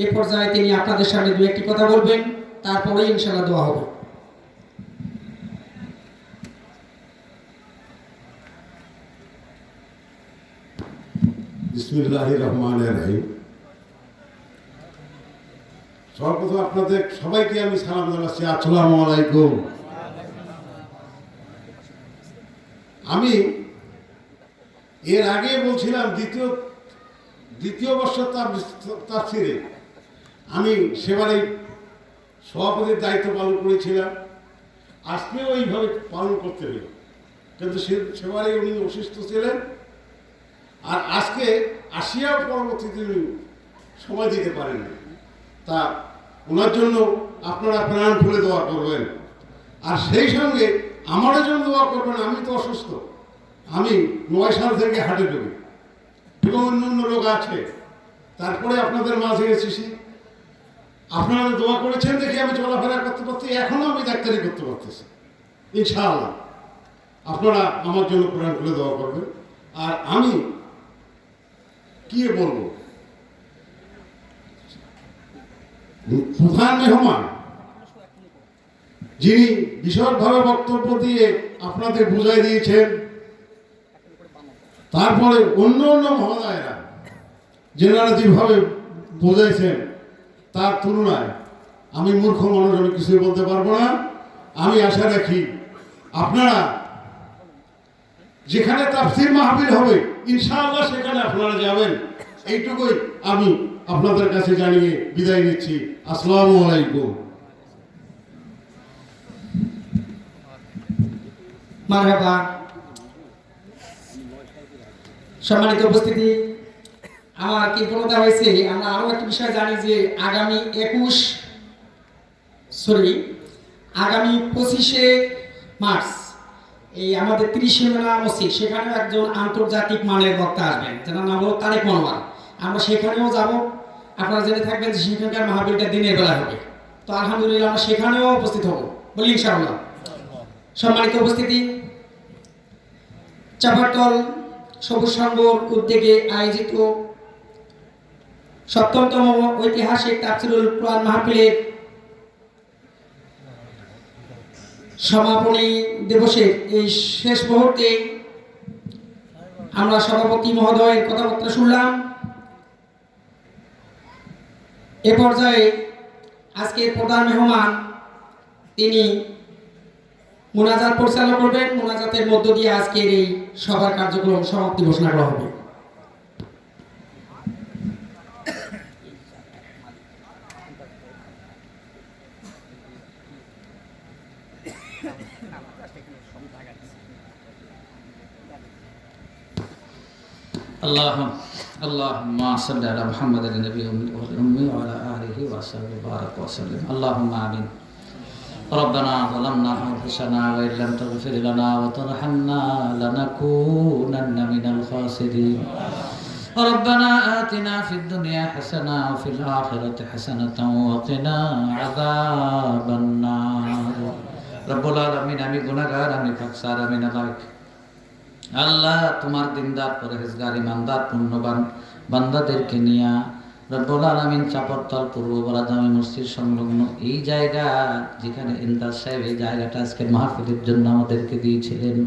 এই পর্যায়ে তিনি আপনাদের সামনে দু একটি কথা বলবেন, তারপরে ইনশাআল্লাহ দোয়া হবে। বিসমিল্লাহির রহমানির রহিম। সর্বপ্রথম আপনাদের সবাইকে আমি সালাম জানাচ্ছি, আসসালামু আলাইকুম। আমি এর আগে বলছিলাম দ্বিতীয় বর্ষ তাফসিরে আমি সেবারে সভাপতির দায়িত্ব পালন করেছিলাম। আজকেও এইভাবে পালন করতে হলো, কিন্তু সেবারে উনি অসুস্থ ছিলেন। আর আজকে আসিয়াও পরবর্তীতে সময় দিতে পারেন, তা ওনার জন্য আপনারা প্রাণ খুলে দোয়া করবেন। আর সেই সঙ্গে আমারও জন্য দোয়া করবেন। আমি তো অসুস্থ, আমি 9 সাল থেকে হাঁটে ঢুকি এবং অন্য রোগ আছে, তারপরে আপনাদের মাঝে এসেছি। আপনারা দোয়া করেছেন দেখে আমি চলাফেরা করতে পারছি, এখনও আমি ডাক্তারি করতে পারতেছি। ইনশাআল্লাহ আপনারা আমার জন্য প্রাণ খুলে দোয়া করবেন। আর আমি কি বলবো, প্রধান মেহমান যিনি বিশদভাবে বক্তব্য দিয়ে আপনাদের বুঝাই দিয়েছেন, তারপরে অন্য মহোদয়েরা যেনারা যেভাবে বোঝাইছেন, তার তুলনায় আমি মূর্খ মানুষ, আমি কিছুই বলতে পারবো না। আমি আশা রাখি আপনারা যেখানে তাফসীর মাহফিল হবে ইনশাআল্লাহ সেখানে আপনারা যাবেন, এইটুকুই আমি আপনাদের কাছে জানিয়ে বিদায় নিচ্ছি। আসসালামু আলাইকুম। মারহাবা। সম্মানিত উপস্থিতি, আমার কৃপণতা হয়েছে, আমরা আরো একটা বিষয় জানি যে আগামী 25শে মার্চ এই আমাদের 30 মেনা মসজিদ, সেখানেও একজন আন্তর্জাতিক মানের বক্তা আসবেন, যার নাম হলো তারেক মনোয়ার। আমরা সেখানেও যাব। আপনারা জেনে থাকবেন যে সেখানকার মাহফিলটা দিনের বেলা হবে। তো আলহামদুলিল্লাহ আমরা সেখানেও উপস্থিত হব বলি ইনশাআল্লাহ। সম্মানিত উপস্থিতি, চাপারতল সবুজ সংঘর উদ্যোগে আয়োজিত 7তম ঐতিহাসিক তাফসিরুল কোরআন মাহফিলের সমাপনী দিবসের এই শেষ মুহূর্তে আমরা সভাপতি মহোদয়ের কথাবার্তা শুনলাম। এ পর্যায়ে আজকে প্রধান মেহমান তিনি মোনাজাত পরিচালনা করবেন। মোনাজাতের মধ্য দিয়ে আজকের এই সভার কার্যক্রম সমাপ্তি ঘোষণা করা হবে। اللهم صل على محمد النبي الأمي وعلى آله وصحبه وبارك وسلم. اللهم آمين. ربنا ظلمنا أنفسنا وإن لم تغفر لنا وترحمنا لنكونن من الخاسرين. ربنا آتنا في الدنيا حسنة وفي الآخرة حسنة وقنا عذاب النار. رب العالمين আমি গুনাহগার, আমি ফাকসার, আমি নালায়েক। আল্লাহ তোমার দিনদার পরহেজগার ইমানদার পুণ্যবান বান্দাদেরকে নিয়া রব্বুল আলামিন চাপরতল পূর্বপাড়া জামে মসজিদ সংলগ্ন এই জায়গা যেখানে ইন্দাস সাহেব এই জায়গাটা আজকে মাহফিলের জন্য আমাদেরকে দিয়েছিলেন।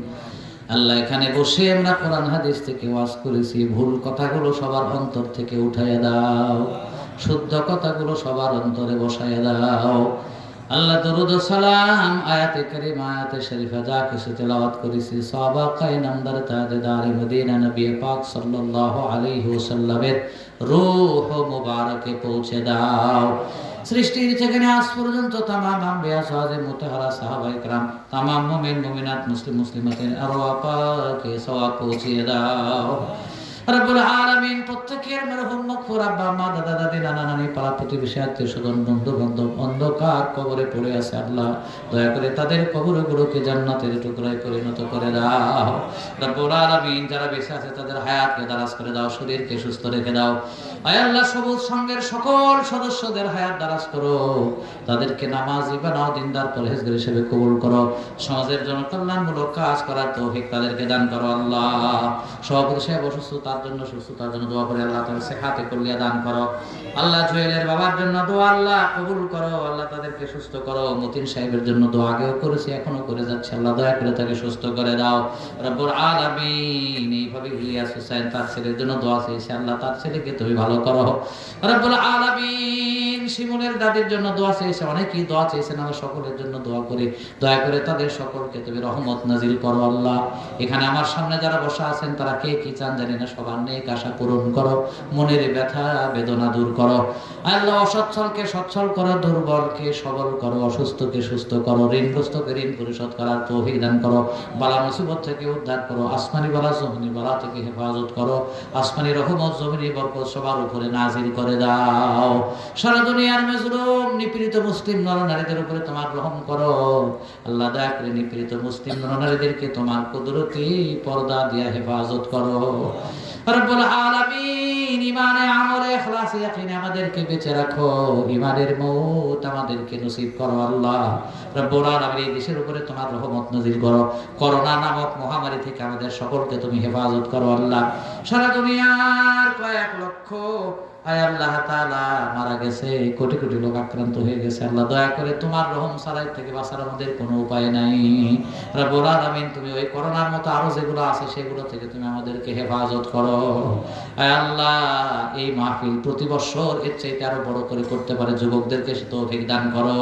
আল্লাহ এখানে বসে আমরা কোরআন হাদিস থেকে ওয়াজ করেছি, ভুল কথাগুলো সবার অন্তর থেকে উঠাইয়া দাও, শুদ্ধ কথাগুলো সবার অন্তরে বসাইয়া দাও। আল্লাহ দরুদ ও সালাম আয়াতে কারিমা আয়াতে শরীফা যা কিছু তেলাওয়াত করেছি সাহাবায়ে নামদার তাজদার মদিনা নবী পাক সাল্লাল্লাহু আলাইহি ওয়াসাল্লামের রূহ মুবারকে পৌঁছে দাও। সৃষ্টির থেকে আজ পর্যন্ত তামাম আম্বিয়া সাহাবে মুতাহারা সাহাবায়ে کرام তামাম মুমিন মুমিনাত মুসলিম মুসলিমাতের আরওয়াহ পাকে সওয়াব পৌঁছিয়ে দাও। রব্বুল আলামিন প্রত্যেকের মরহুম মাগফুর আব্বা মা দাদা দাদি নানা নানি পাড়া প্রতিবেশী আত্মীয় স্বজন বন্ধু বান্ধব অন্ধকার কবরে পড়ে আছে আল্লাহ দয়া করে তাদের কবরগুলোকে জান্নাতের টুকরায় পরিণত করে দাও। রব্বুল আলামিন যারা বেঁচে আছে তাদের হায়াতকে দারাজ করে দাও, শরীরকে সুস্থ রেখে দাও। আয় আল্লাহ সবুজ সঙ্গের সকল সদস্যদের হায়াত দারাজ করো, তাদেরকে নামাজি বানাও, দিনদার পরহেজগার হিসেবে কবুল করো, সমাজের জন্য কল্যাণমূলক কাজ করার তৌফিক তাদেরকে দান করো। আল্লাহ সভাপতি সাহেব অসুস্থ, তার জন্য সুস্থতার জন্য দোয়া করে আল্লাহ তাদের সেহাতে কল্যাণ দান করো। আল্লাহ জুয়েলের বাবার জন্য দোয়া আল্লাহ কবুল করো, আল্লাহ তাদেরকে সুস্থ করো। মতিন সাহেবের জন্য দোয়া আগেও করেছি এখনো করে যাচ্ছে, আল্লাহ দয়া করে তাকে সুস্থ করে দাও। রব্বুল আলামিন এইভাবে ইলিয়াস হোসেন তার ছেলের জন্য দোয়া চেয়েছে, আল্লাহ তার ছেলেকে তুমি ভালো করো। রব্বুল আলামিন শিমুলের দাদির জন্য দোয়া চেয়েছে, অনেকেই দোয়া চেয়েছেন, আমরা সকলের জন্য দোয়া করি, দয়া করে তাদের সকলকে তুমি রহমত নাজিল করো। আল্লাহ এখানে আমার সামনে যারা বসা আছেন তারা কে কি চান জানি না, সবার নেক আশা পূরণ করো, মনের ব্যথা বেদনা দূর করো। আল্লাহ অসচ্ছলকে সচ্ছল করো, দুর্বলকে সবল করো, অসুস্থকে সুস্থ করো, ঋণগ্রস্তকে ঋণ পরিশোধ করার তৌফিক দান করো, বালা মুসিবত থেকে উদ্ধার করো, আসমানি বালা জমিনি বালা থেকে হেফাজত করো, আসমানি রহমত জমিনি বরকত সবার উপরে নাজিল করে দাও। সারা দুনিয়ার মাজলুম নিপীড়িত মুসলিম নরনারীদের উপরে তোমার রহম করো। আল্লাহ দয়া করে নিপীড়িত মুসলিম নরনারীদেরকে তোমার কুদরতি পর্দা দিয়া হেফাজত করো। রব্বুল আলামিন ঈমানে আমলে ইখলাসে ইয়াকিনে আমাদেরকে বেঁচে রাখো, ঈমানের মউত আমাদেরকে নসিব করো। আল্লাহ রব্বুল আলামিন এই দেশের উপরে তোমার রহমত নাযিল করো, করোনা নামক মহামারী থেকে আমাদের সকলকে তুমি হেফাজত করো। আল্লাহ সারা দুনিয়ার কয়েক লক্ষ আয় আল্লাহ তাআলা মারা গেছে, কোটি কোটি লোক আক্রান্ত হয়ে গেছে, আল্লাহ দয়া করে তোমার রহম ছাড়া থেকে বাঁচার আমাদের কোনো উপায় নাই। রব্বুল আলামিন তুমি ওই করোনার মতো আরো যেগুলো আছে সেগুলো থেকে তুমি আমাদেরকে হেফাজত করো। আয় আল্লাহ এই মাহফিল প্রতি বছর এর চাইতে আরো বড় করে করতে পারে যুবকদেরকে তৌফিক দান করো।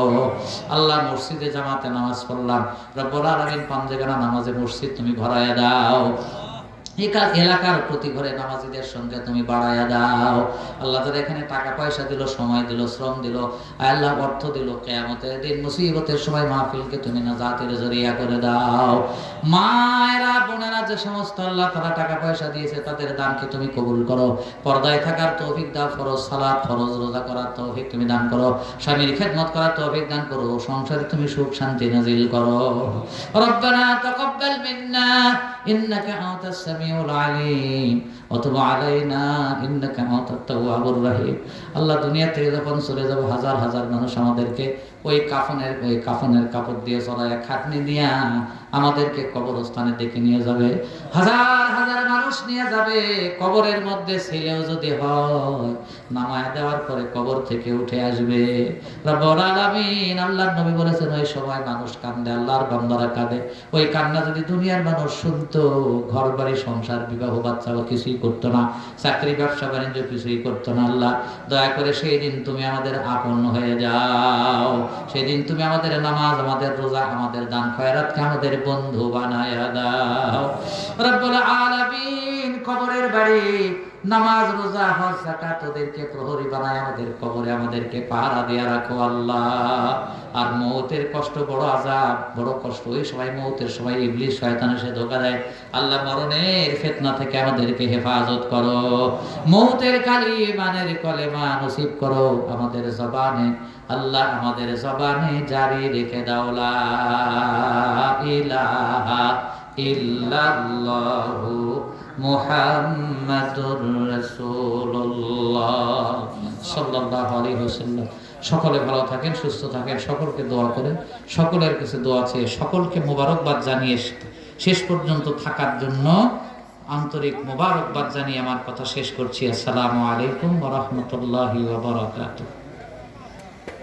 আল্লাহ মসজিদে জামাতে নামাজ পড়লাম, রব্বুল আলামিন পাঞ্জেগানা নামাজে মসজিদ তুমি ভরাইয়া দাও, এলাকার প্রতি ঘরে নামাজীদের সঙ্গে তুমি বাড়াইয়া দাও। আল্লাহ তারা এখানে টাকা পয়সা দিল, সময় দিল, শ্রম দিল, আল্লাহ অর্থ দিল, কিয়ামতের দিন মুসিবতের সময় মাহফিলকে তুমি নাজাতের জরিয়া করে দাও। মায়েরা বোনেরা যে সমস্ত আল্লাহ তারা টাকা পয়সা দিয়েছে তাদের দানকে তুমি কবুল করো, পর্দায় থাকার তৌফিক দাও, ফরজ সালাত ফরজ রোজা করার তৌফিক তুমি দান করো, স্বামীর খেদমত করার তৌফিক দান করো, সংসারে তুমি সুখ শান্তি নাজিল করো। রব্বানা তাকাব্বাল মিন্না ইন্নাকা আনতাস সামিউল আলিম ওয়া তুব আলাইনা ইন্নাকা আনতাত তাওয়াবুর রহিম। আল্লাহ দুনিয়া থেকে যখন চলে যাব হাজার হাজার মানুষ আমাদেরকে ওই কাফনের কাপড় দিয়ে চড়ায় খাটনি দিয়া আমাদেরকে কবরস্থানে ডেকে নিয়ে যাবে, হাজার হাজার মানুষ নিয়ে যাবে। কবরের মধ্যে ছেলেও যদি হয় নামায় দেওয়ার পরে কবর থেকে উঠে আসবে। রব্বুল আলামিন আল্লাহর নবী বলেছেন ওই সময় মানুষ কান্দে, আল্লাহর বান্দারা কাঁদে। ওই কান্না যদি দুনিয়ার মানুষ শুনতো, ঘর বাড়ি সংসার বিবাহ বাচ্চা কিছুই করতো না, চাকরি ব্যবসা বাণিজ্য কিছুই করতো না। আল্লাহ দয়া করে সেই দিন তুমি আমাদের আপন হয়ে যাও, সেদিন তুমি আমাদের নামাজ, আমাদের রোজা, আমাদের দান খয়রাতকে আমাদের বন্ধু বানায়া দাও। রব্বুল আলামিন কবরের বাড়ি নামাজ রোজা হজ যাকাত ওদেরকে প্রহরী বানায় আমাদের কবরে আমাদেরকে পাহারা দিয়ে রাখো আল্লাহ। আর মৌতের কষ্ট বড় আযাব, বড় কষ্ট। ওই সময় মৌতের সময় ইবলিস শয়তান এসে ধোঁকা দেয়। আল্লাহ মরণের ফিতনা থেকে আমাদেরকে হেফাজত করো। মৌতের কালিমানের কলেমা নসিব করো আমাদের জবানে। আল্লাহ আমাদের জবানে জারি রেখে দাও লা ইলাহা ইল্লাল্লাহু মুহাম্মাদুর রাসূলুল্লাহ সাল্লাল্লাহু আলাইহি ওয়াসাল্লাম। সকলে ভালো থাকেন, সুস্থ থাকেন, সকলকে দোয়া করেন, সকলের কাছে দোয়া চেয়ে সকলকে মোবারকবাদ জানিয়ে শেষ পর্যন্ত থাকার জন্য আন্তরিক মোবারকবাদ জানিয়ে আমার কথা শেষ করছি। আসসালামু আলাইকুম ওয়া রাহমাতুল্লাহি ওয়া বারাকাতুহু।